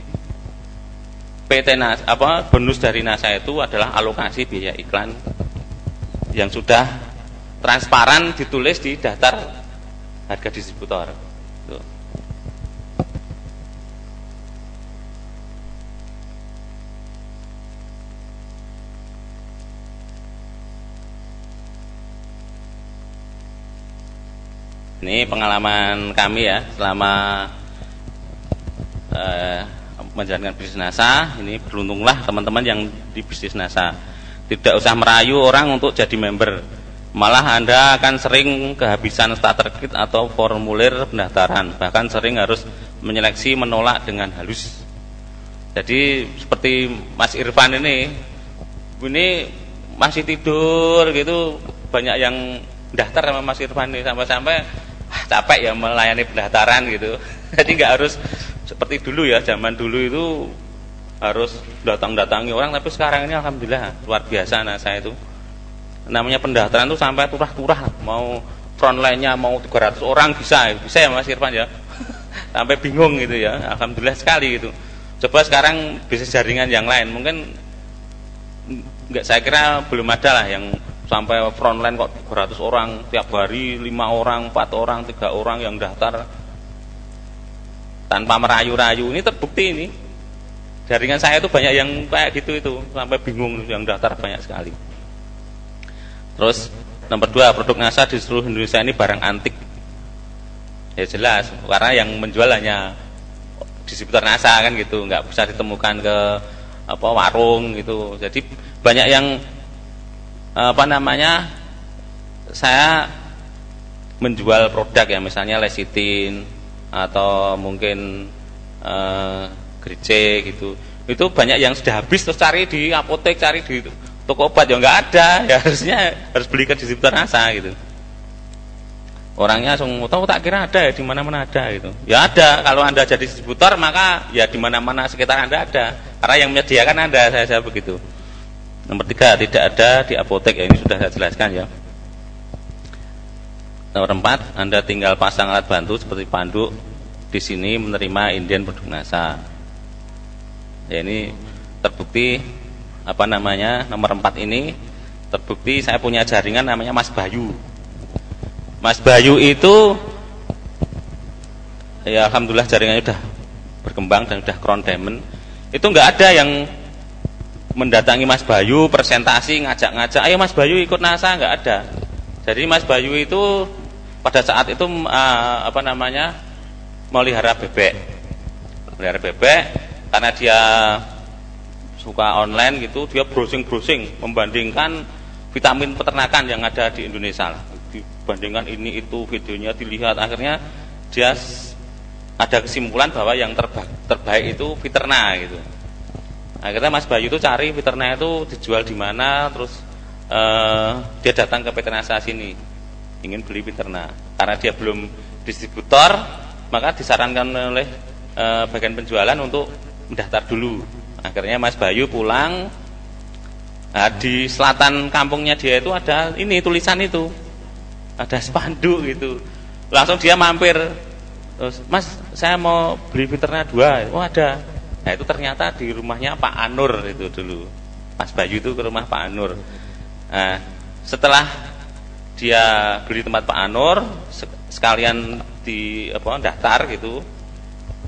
PT Nasa, bonus dari Nasa itu adalah alokasi biaya iklan yang sudah transparan ditulis di daftar harga distributor. Tuh. Ini pengalaman kami ya selama menjalankan bisnis Nasa. Ini beruntunglah teman-teman yang di bisnis Nasa. Tidak usah merayu orang untuk jadi member. Malah Anda akan sering kehabisan starter kit atau formulir pendaftaran. Bahkan sering harus menyeleksi, menolak dengan halus. Jadi seperti Mas Irfan ini masih tidur gitu. Banyak yang daftar sama Mas Irfan ini sampai-sampai capek ya melayani pendaftaran gitu. Jadi nggak harus seperti dulu ya, zaman dulu itu harus datangi orang, tapi sekarang ini alhamdulillah luar biasa. Nah saya itu namanya pendaftaran itu sampai turah-turah, mau frontline-nya mau 300 orang bisa ya Mas Irfan ya. Sampai bingung gitu ya, alhamdulillah sekali gitu. Coba sekarang bisnis jaringan yang lain mungkin saya kira belum ada lah yang sampai frontline kok 300 orang tiap hari, 5 orang, 4 orang, 3 orang yang daftar tanpa merayu-rayu. Ini terbukti ini. Jaringan saya itu banyak yang kayak gitu itu, sampai bingung yang daftar banyak sekali. Terus nomor 2, produk Nasa di seluruh Indonesia ini barang antik. Ya jelas, karena yang menjual hanya distributor Nasa kan gitu, nggak bisa ditemukan ke warung gitu. Jadi banyak yang saya menjual produk ya, misalnya lecitin atau mungkin Grice gitu, itu banyak yang sudah habis, terus cari di apotek, cari di toko obat, ya nggak ada, ya harus beli ke distributor Nasa gitu. Orangnya langsung tahu, tak kira ada ya, di mana-mana ada gitu. Ya ada, kalau Anda jadi distributor maka ya di mana-mana sekitar Anda ada, karena yang menyediakan Anda, saya begitu. Nomor 3, tidak ada di apotek, ya ini sudah saya jelaskan ya. Nomor 4, Anda tinggal pasang alat bantu seperti panduk di sini menerima inden produk Nasa. Ya ini terbukti nomor 4 ini terbukti saya punya jaringan namanya Mas Bayu. Mas Bayu itu ya alhamdulillah jaringannya sudah berkembang dan sudah crown diamond. Itu enggak ada yang mendatangi Mas Bayu presentasi, ngajak-ngajak, ayo Mas Bayu ikut Nasa, enggak ada. Jadi Mas Bayu itu pada saat itu melihara bebek. Melihara bebek karena dia suka online gitu, dia browsing membandingkan vitamin peternakan yang ada di Indonesia. Dibandingkan ini itu, videonya dilihat, akhirnya dia ada kesimpulan bahwa yang terbaik itu Viterna gitu. Akhirnya Mas Bayu itu cari Viterna itu dijual di mana, terus dia datang ke PT Nasa sini ingin beli Viterna. Karena dia belum distributor, maka disarankan oleh bagian penjualan untuk mendaftar dulu. Akhirnya Mas Bayu pulang. Nah, di selatan kampungnya dia itu ada ini tulisan itu, ada spanduk gitu. Langsung dia mampir, terus, Mas saya mau beli Viterna 2. Oh ada. Nah itu ternyata di rumahnya Pak Anur itu dulu. Mas Bayu itu ke rumah Pak Anur. Nah, setelah dia beli tempat Pak Anur, sekalian daftar gitu.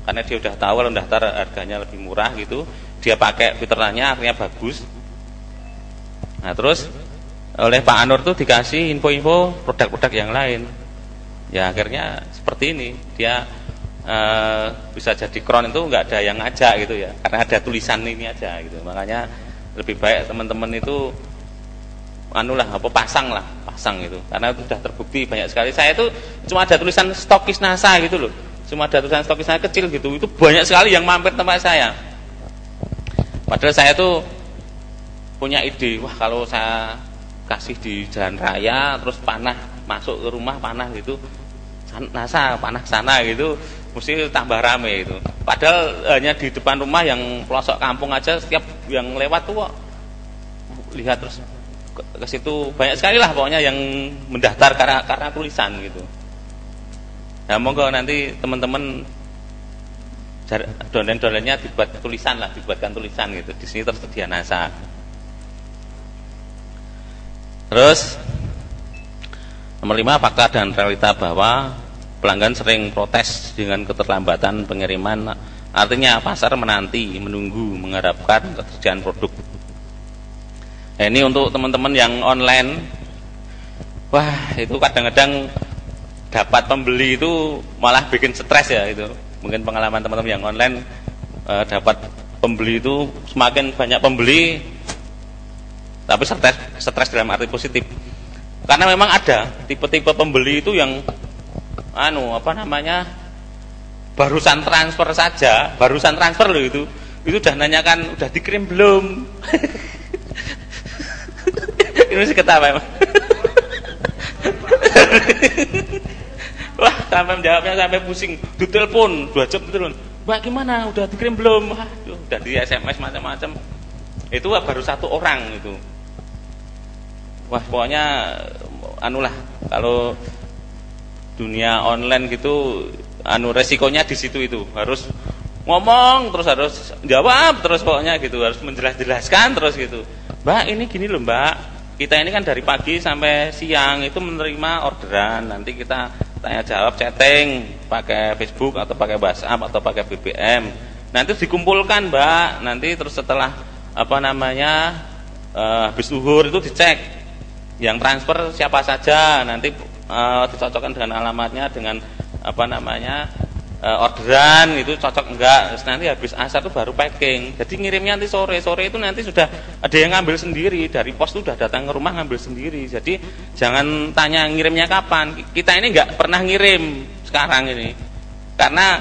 Karena dia udah tahu kalau daftar harganya lebih murah gitu. Dia pakai Viternanya, akhirnya bagus. Nah terus oleh Pak Anur tuh dikasih info-info produk-produk yang lain. Ya akhirnya seperti ini, dia bisa jadi kron itu nggak ada yang ngajak gitu ya, karena ada tulisan ini aja gitu. Makanya lebih baik teman-teman itu pasang gitu, karena itu sudah terbukti banyak sekali. Saya itu cuma ada tulisan stokis NASA gitu loh, cuma ada tulisan stokis NASA kecil gitu, itu banyak sekali yang mampir tempat saya. Padahal saya tuh punya ide, wah kalau saya kasih di jalan raya terus panah masuk ke rumah, panah gitu NASA, panah sana gitu, mesti tambah rame itu. Padahal hanya di depan rumah yang pelosok kampung aja, setiap yang lewat tuh lihat terus ke situ banyak sekali lah pokoknya yang mendaftar karena tulisan gitu. Nah monggo nanti teman-teman dolen-dolennya dibuat tulisan lah, dibuatkan tulisan gitu. Di sini tersedia NASA. Terus nomor 5, fakta dan realita bahwa pelanggan sering protes dengan keterlambatan pengiriman. Artinya pasar menunggu, mengharapkan ketersediaan produk. Nah, ini untuk teman-teman yang online, wah itu kadang-kadang dapat pembeli itu malah bikin stres ya itu. Mungkin pengalaman teman-teman yang online, dapat pembeli itu semakin banyak pembeli, tapi stres dalam arti positif. Karena memang ada tipe-tipe pembeli itu yang barusan transfer loh itu udah nanyakan udah dikirim belum. Ini masih ketawa emang. Wah sampai menjawabnya sampai pusing, ditelepon 2 jam ditelepon, Mbak gimana udah dikirim belum? Udah di SMS macam-macam. Itu baru 1 orang itu. Wah pokoknya kalau dunia online gitu resikonya di situ, itu harus ngomong terus, harus jawab terus, pokoknya gitu, harus menjelaskan terus gitu. Mbak ini gini loh Mbak, kita ini kan dari pagi sampai siang itu menerima orderan, nanti kita tanya jawab chatting pakai Facebook atau pakai WhatsApp atau pakai BBM, nanti dikumpulkan Mbak, nanti terus setelah habis zuhur itu dicek yang transfer siapa saja, nanti dicocokkan dengan alamatnya, dengan orderan itu cocok enggak. Terus nanti habis asar itu baru packing. Jadi ngirimnya nanti sore itu nanti sudah ada yang ngambil sendiri, dari pos itu sudah datang ke rumah ngambil sendiri. Jadi jangan tanya ngirimnya kapan. Kita ini enggak pernah ngirim sekarang ini, karena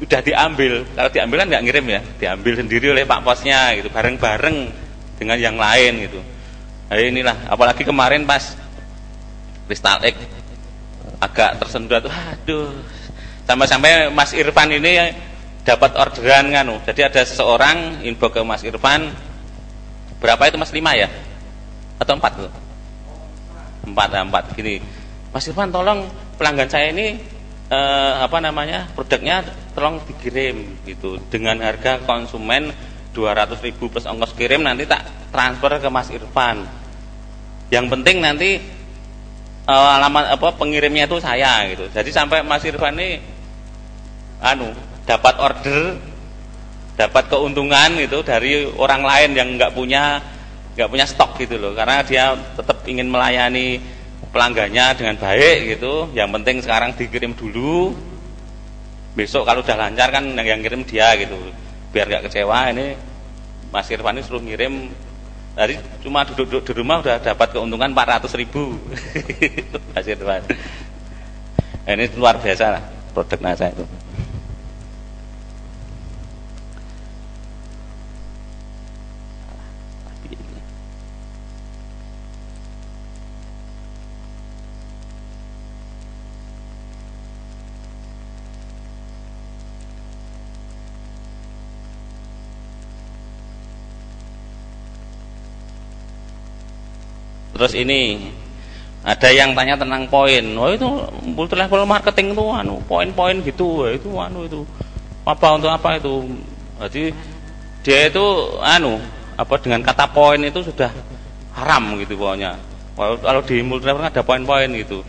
udah diambil. Kalau diambil kan enggak ngirim ya, diambil sendiri oleh Pak Posnya gitu, bareng-bareng dengan yang lain gitu. Nah inilah, apalagi kemarin pas Kristal X agak tersendat, aduh, sampai-sampai Mas Irfan ini dapat orderan jadi ada seseorang info ke Mas Irfan, berapa itu Mas, 5 ya atau 4 tuh? 4 gini, Mas Irfan tolong pelanggan saya ini produknya tolong dikirim gitu dengan harga konsumen 200.000 plus ongkos kirim, nanti tak transfer ke Mas Irfan. Yang penting nanti alamat pengirimnya itu saya gitu. Jadi sampai Mas Irfan ini dapat order, dapat keuntungan itu dari orang lain yang nggak punya stok gitu loh, karena dia tetap ingin melayani pelanggannya dengan baik gitu. Yang penting sekarang dikirim dulu, besok kalau udah lancar kan yang kirim dia gitu, biar nggak kecewa. Ini Mas Irfan ini suruh ngirim, dari cuma duduk di rumah udah dapat keuntungan 400.000. Mas Irfan. Ini luar biasa lah produk NASA itu. Terus ini ada yang tanya tentang poin. Oh itu multi level marketing itu poin-poin gitu. Itu itu apa, untuk apa itu? Jadi dia itu dengan kata poin itu sudah haram gitu pokoknya. Kalau di multi level ada poin-poin gitu,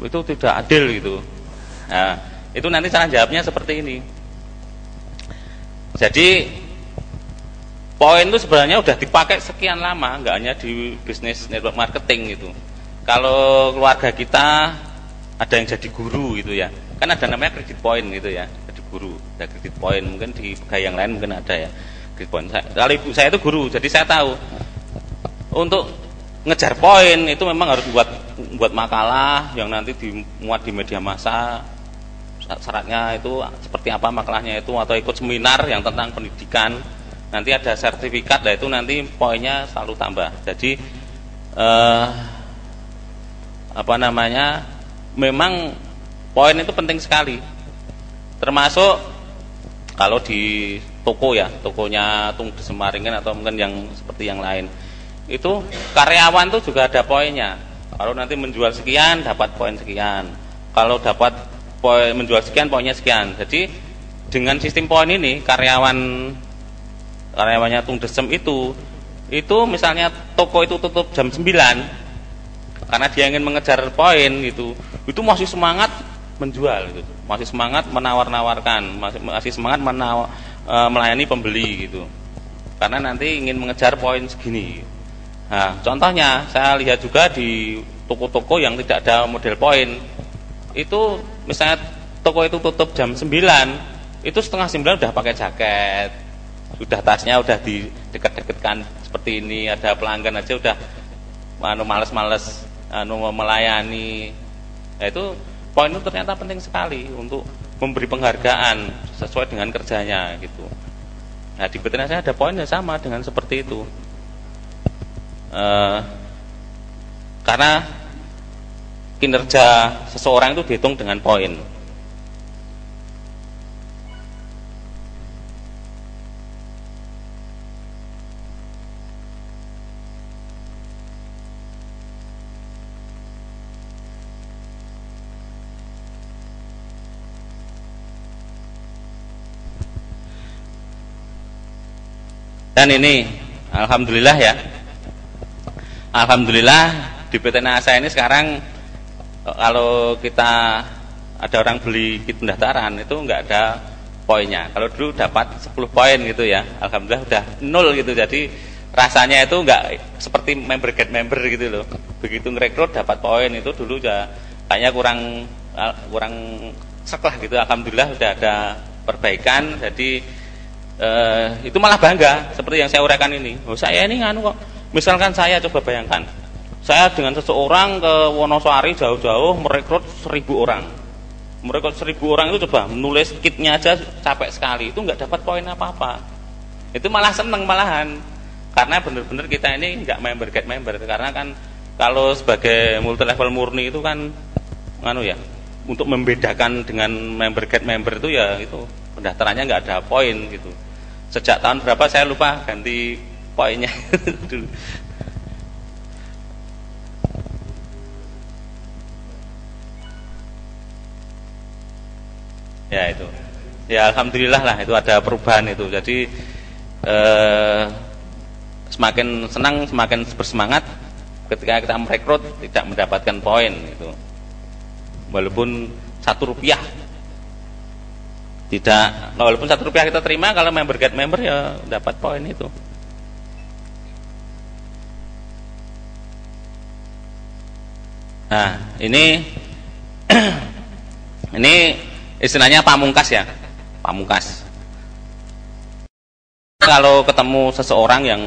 itu tidak adil gitu. Nah, itu nanti cara jawabnya seperti ini. Jadi poin itu sebenarnya udah dipakai sekian lama, nggak hanya di bisnis network marketing gitu. Kalau keluarga kita ada yang jadi guru gitu ya, kan ada namanya kredit poin gitu ya, jadi guru, ada kredit poin. Mungkin di pegawai yang lain mungkin ada ya kredit poin. Kalau ibu saya itu guru, jadi saya tahu untuk ngejar poin itu memang harus buat makalah yang nanti dimuat di media massa. Syaratnya itu seperti apa makalahnya itu, atau ikut seminar yang tentang pendidikan. Nanti ada sertifikat, nah itu nanti poinnya selalu tambah. Jadi memang poin itu penting sekali. Termasuk kalau di toko ya, tokonya Tung Desemaringen atau mungkin yang seperti yang lain, itu karyawan tuh juga ada poinnya. Kalau nanti menjual sekian dapat poin sekian, kalau dapat poin menjual sekian poinnya sekian. Jadi dengan sistem poin ini karyawannya Tung Desem itu misalnya toko itu tutup jam 9 karena dia ingin mengejar poin gitu, itu masih semangat menjual gitu, masih semangat menawar-nawarkan, masih semangat melayani pembeli gitu, karena nanti ingin mengejar poin segini. Nah, contohnya saya lihat juga di toko-toko yang tidak ada model poin itu, misalnya toko itu tutup jam 9, itu setengah 9 udah pakai jaket, sudah tasnya udah didekat-dekatkan seperti ini, ada pelanggan aja udah males-males melayani. Nah, itu poin itu ternyata penting sekali untuk memberi penghargaan sesuai dengan kerjanya gitu. Nah, di PT saya ada poin yang sama dengan seperti itu. Karena kinerja seseorang itu dihitung dengan poin. Dan ini alhamdulillah ya, alhamdulillah di PT NASA ini sekarang kalau kita ada orang beli kit pendaftaran itu enggak ada poinnya. Kalau dulu dapat 10 poin gitu ya, alhamdulillah udah 0 gitu. Jadi rasanya itu enggak seperti member get member gitu loh. Begitu ngerekrut dapat poin itu dulu ya kayaknya kurang sekolah gitu. Alhamdulillah udah ada perbaikan. Jadi itu malah bangga seperti yang saya uraikan ini. Oh, saya ini nganu kok. Misalkan saya coba bayangkan, saya dengan seseorang ke Wonosari jauh-jauh merekrut 1000 orang. Merekrut 1000 orang itu coba menulis kitnya aja capek sekali, itu nggak dapat poin apa-apa. Itu malah seneng malahan. Karena benar-benar kita ini nggak member get member. Karena kan kalau sebagai multi level murni itu kan nganu ya, untuk membedakan dengan member get member itu ya itu pendaftarannya nggak ada poin gitu. Sejak tahun berapa saya lupa ganti poinnya dulu. Ya itu. Ya alhamdulillah lah itu ada perubahan itu. Jadi semakin senang, semakin bersemangat ketika kita merekrut tidak mendapatkan poin itu. Walaupun Rp1 tidak, walaupun Rp1 kita terima, kalau member get member ya dapat poin itu. Nah ini ini istilahnya pamungkas ya, pamungkas. Kalau ketemu seseorang yang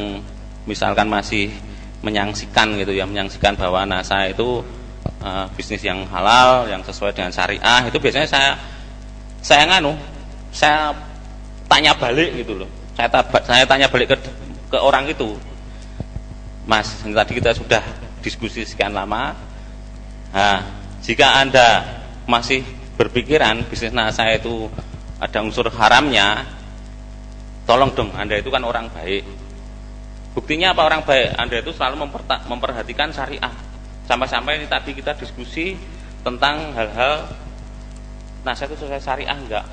misalkan masih menyangsikan gitu ya, menyangsikan bahwa NASA itu bisnis yang halal, yang sesuai dengan syariah, itu biasanya saya tanya balik gitu loh. Saya tanya balik ke orang itu, Mas, ini tadi kita sudah diskusi sekian lama. Nah, jika Anda masih berpikiran bisnis NASA itu ada unsur haramnya, tolong dong, Anda itu kan orang baik. Buktinya apa orang baik? Anda itu selalu memperhatikan syariah. Sampai-sampai ini tadi kita diskusi tentang hal-hal NASA itu sesuai syariah enggak,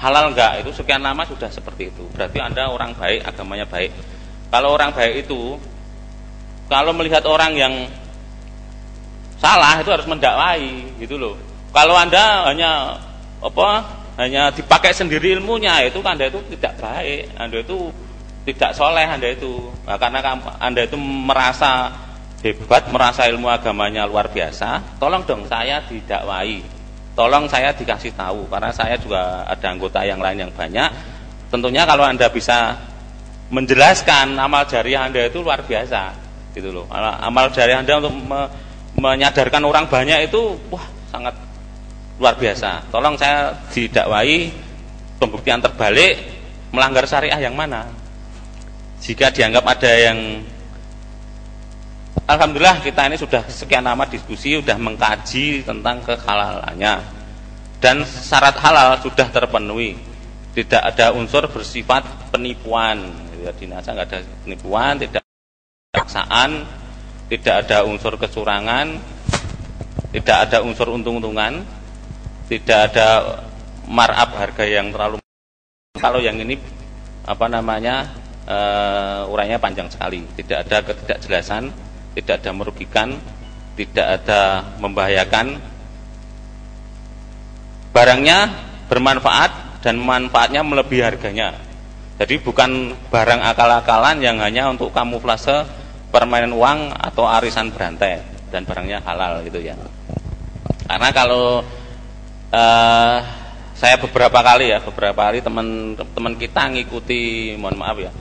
halal enggak, itu sekian lama sudah seperti itu. Berarti Anda orang baik, agamanya baik. Kalau orang baik itu kalau melihat orang yang salah itu harus mendakwai gitu loh. Kalau Anda hanya dipakai sendiri ilmunya, itu Anda itu tidak baik. Anda itu tidak soleh Anda itu. Nah, karena Anda itu merasa hebat, merasa ilmu agamanya luar biasa, tolong dong saya didakwai, tolong saya dikasih tahu, karena saya juga ada anggota yang lain yang banyak. Tentunya kalau Anda bisa menjelaskan amal jariah Anda itu luar biasa, gitu loh. Amal jariah Anda untuk menyadarkan orang banyak itu, wah sangat luar biasa. Tolong saya didakwai, pembuktian terbalik, melanggar syariah yang mana? Jika dianggap ada yang, alhamdulillah kita ini sudah sekian lama diskusi, sudah mengkaji tentang kehalalannya, dan syarat halal sudah terpenuhi. Tidak ada unsur bersifat penipuan. Di NASA nggak ada penipuan, tidak ada paksaan, tidak ada unsur kecurangan, tidak ada unsur untung-untungan, tidak ada markup harga yang terlalu. Kalau yang ini apa namanya, urainya panjang sekali, tidak ada ketidakjelasan, tidak ada merugikan, tidak ada membahayakan. Barangnya bermanfaat dan manfaatnya melebihi harganya. Jadi bukan barang akal-akalan yang hanya untuk kamuflase permainan uang atau arisan berantai, dan barangnya halal gitu ya. Karena kalau saya beberapa kali teman-teman kita ngikuti, mohon maaf ya,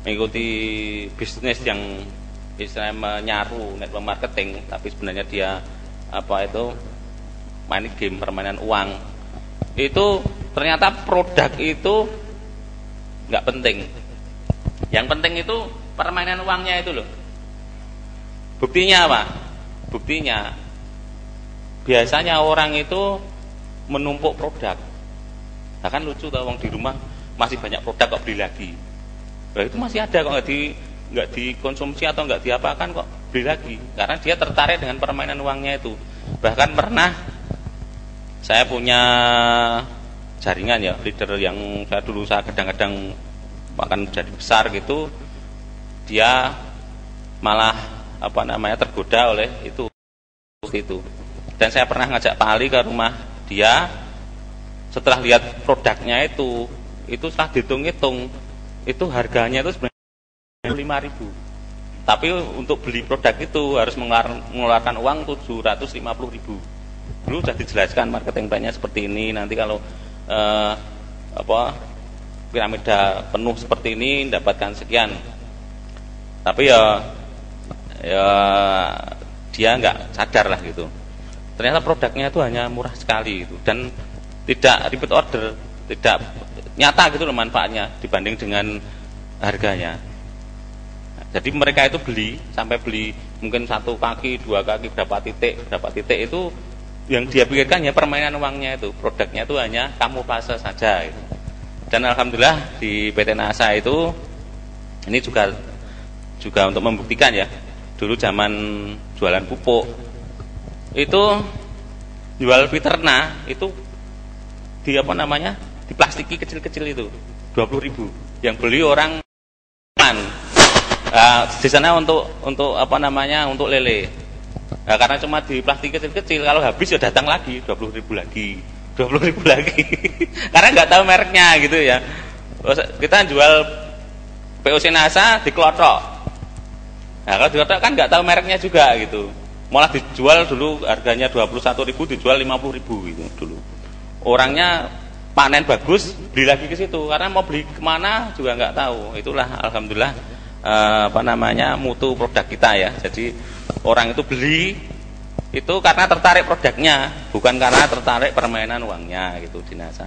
mengikuti bisnis yang istilahnya menyaru network marketing, tapi sebenarnya dia main game, permainan uang. Itu ternyata produk itu nggak penting. Yang penting itu permainan uangnya itu loh. Buktinya apa? Buktinya biasanya orang itu menumpuk produk. Nah kan lucu tau, wong di rumah masih banyak produk kok beli lagi. Nah, itu masih ada kok, nggak dikonsumsi atau nggak diapakan kok beli lagi, karena dia tertarik dengan permainan uangnya itu. Bahkan pernah saya punya jaringan ya, leader yang saya kadang-kadang akan jadi besar gitu, dia malah tergoda oleh itu. Dan saya pernah ngajak Pak Ali ke rumah dia, setelah lihat produknya itu setelah dihitung-hitung itu harganya itu sebenarnya 5.000, tapi untuk beli produk itu harus mengeluarkan uang 750.000. Dulu sudah dijelaskan marketing plannya seperti ini, nanti kalau piramida penuh seperti ini dapatkan sekian. Tapi ya dia nggak sadar lah gitu. Ternyata produknya itu hanya murah sekali gitu, dan tidak repeat order, tidak nyata gitu loh manfaatnya dibanding dengan harganya. Jadi mereka itu sampai beli mungkin 1 kaki, 2 kaki, berapa titik itu yang dia pikirkan ya permainan uangnya itu, produknya itu hanya kamuflase saja gitu. Dan alhamdulillah di PT NASA itu ini juga untuk membuktikan ya. Dulu zaman jualan pupuk itu jual Fiterna itu diplastiki kecil-kecil itu 20.000, yang beli orang di sana untuk untuk lele. Nah, karena cuma di plastik kecil-kecil, kalau habis ya datang lagi 20.000 lagi karena nggak tahu mereknya gitu ya. Kita jual POC NASA di Klothok. Nah, kalau di Klothok kan nggak tahu mereknya juga gitu, malah dijual dulu harganya 21.000, dijual 50.000 gitu dulu. Orangnya panen bagus, beli lagi ke situ, karena mau beli kemana juga nggak tahu. Itulah alhamdulillah mutu produk kita ya. Jadi orang itu beli itu karena tertarik produknya, bukan karena tertarik permainan uangnya gitu di NASA.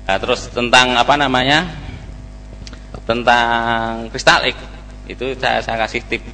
Nah, terus tentang tentang kristalik itu saya kasih tip.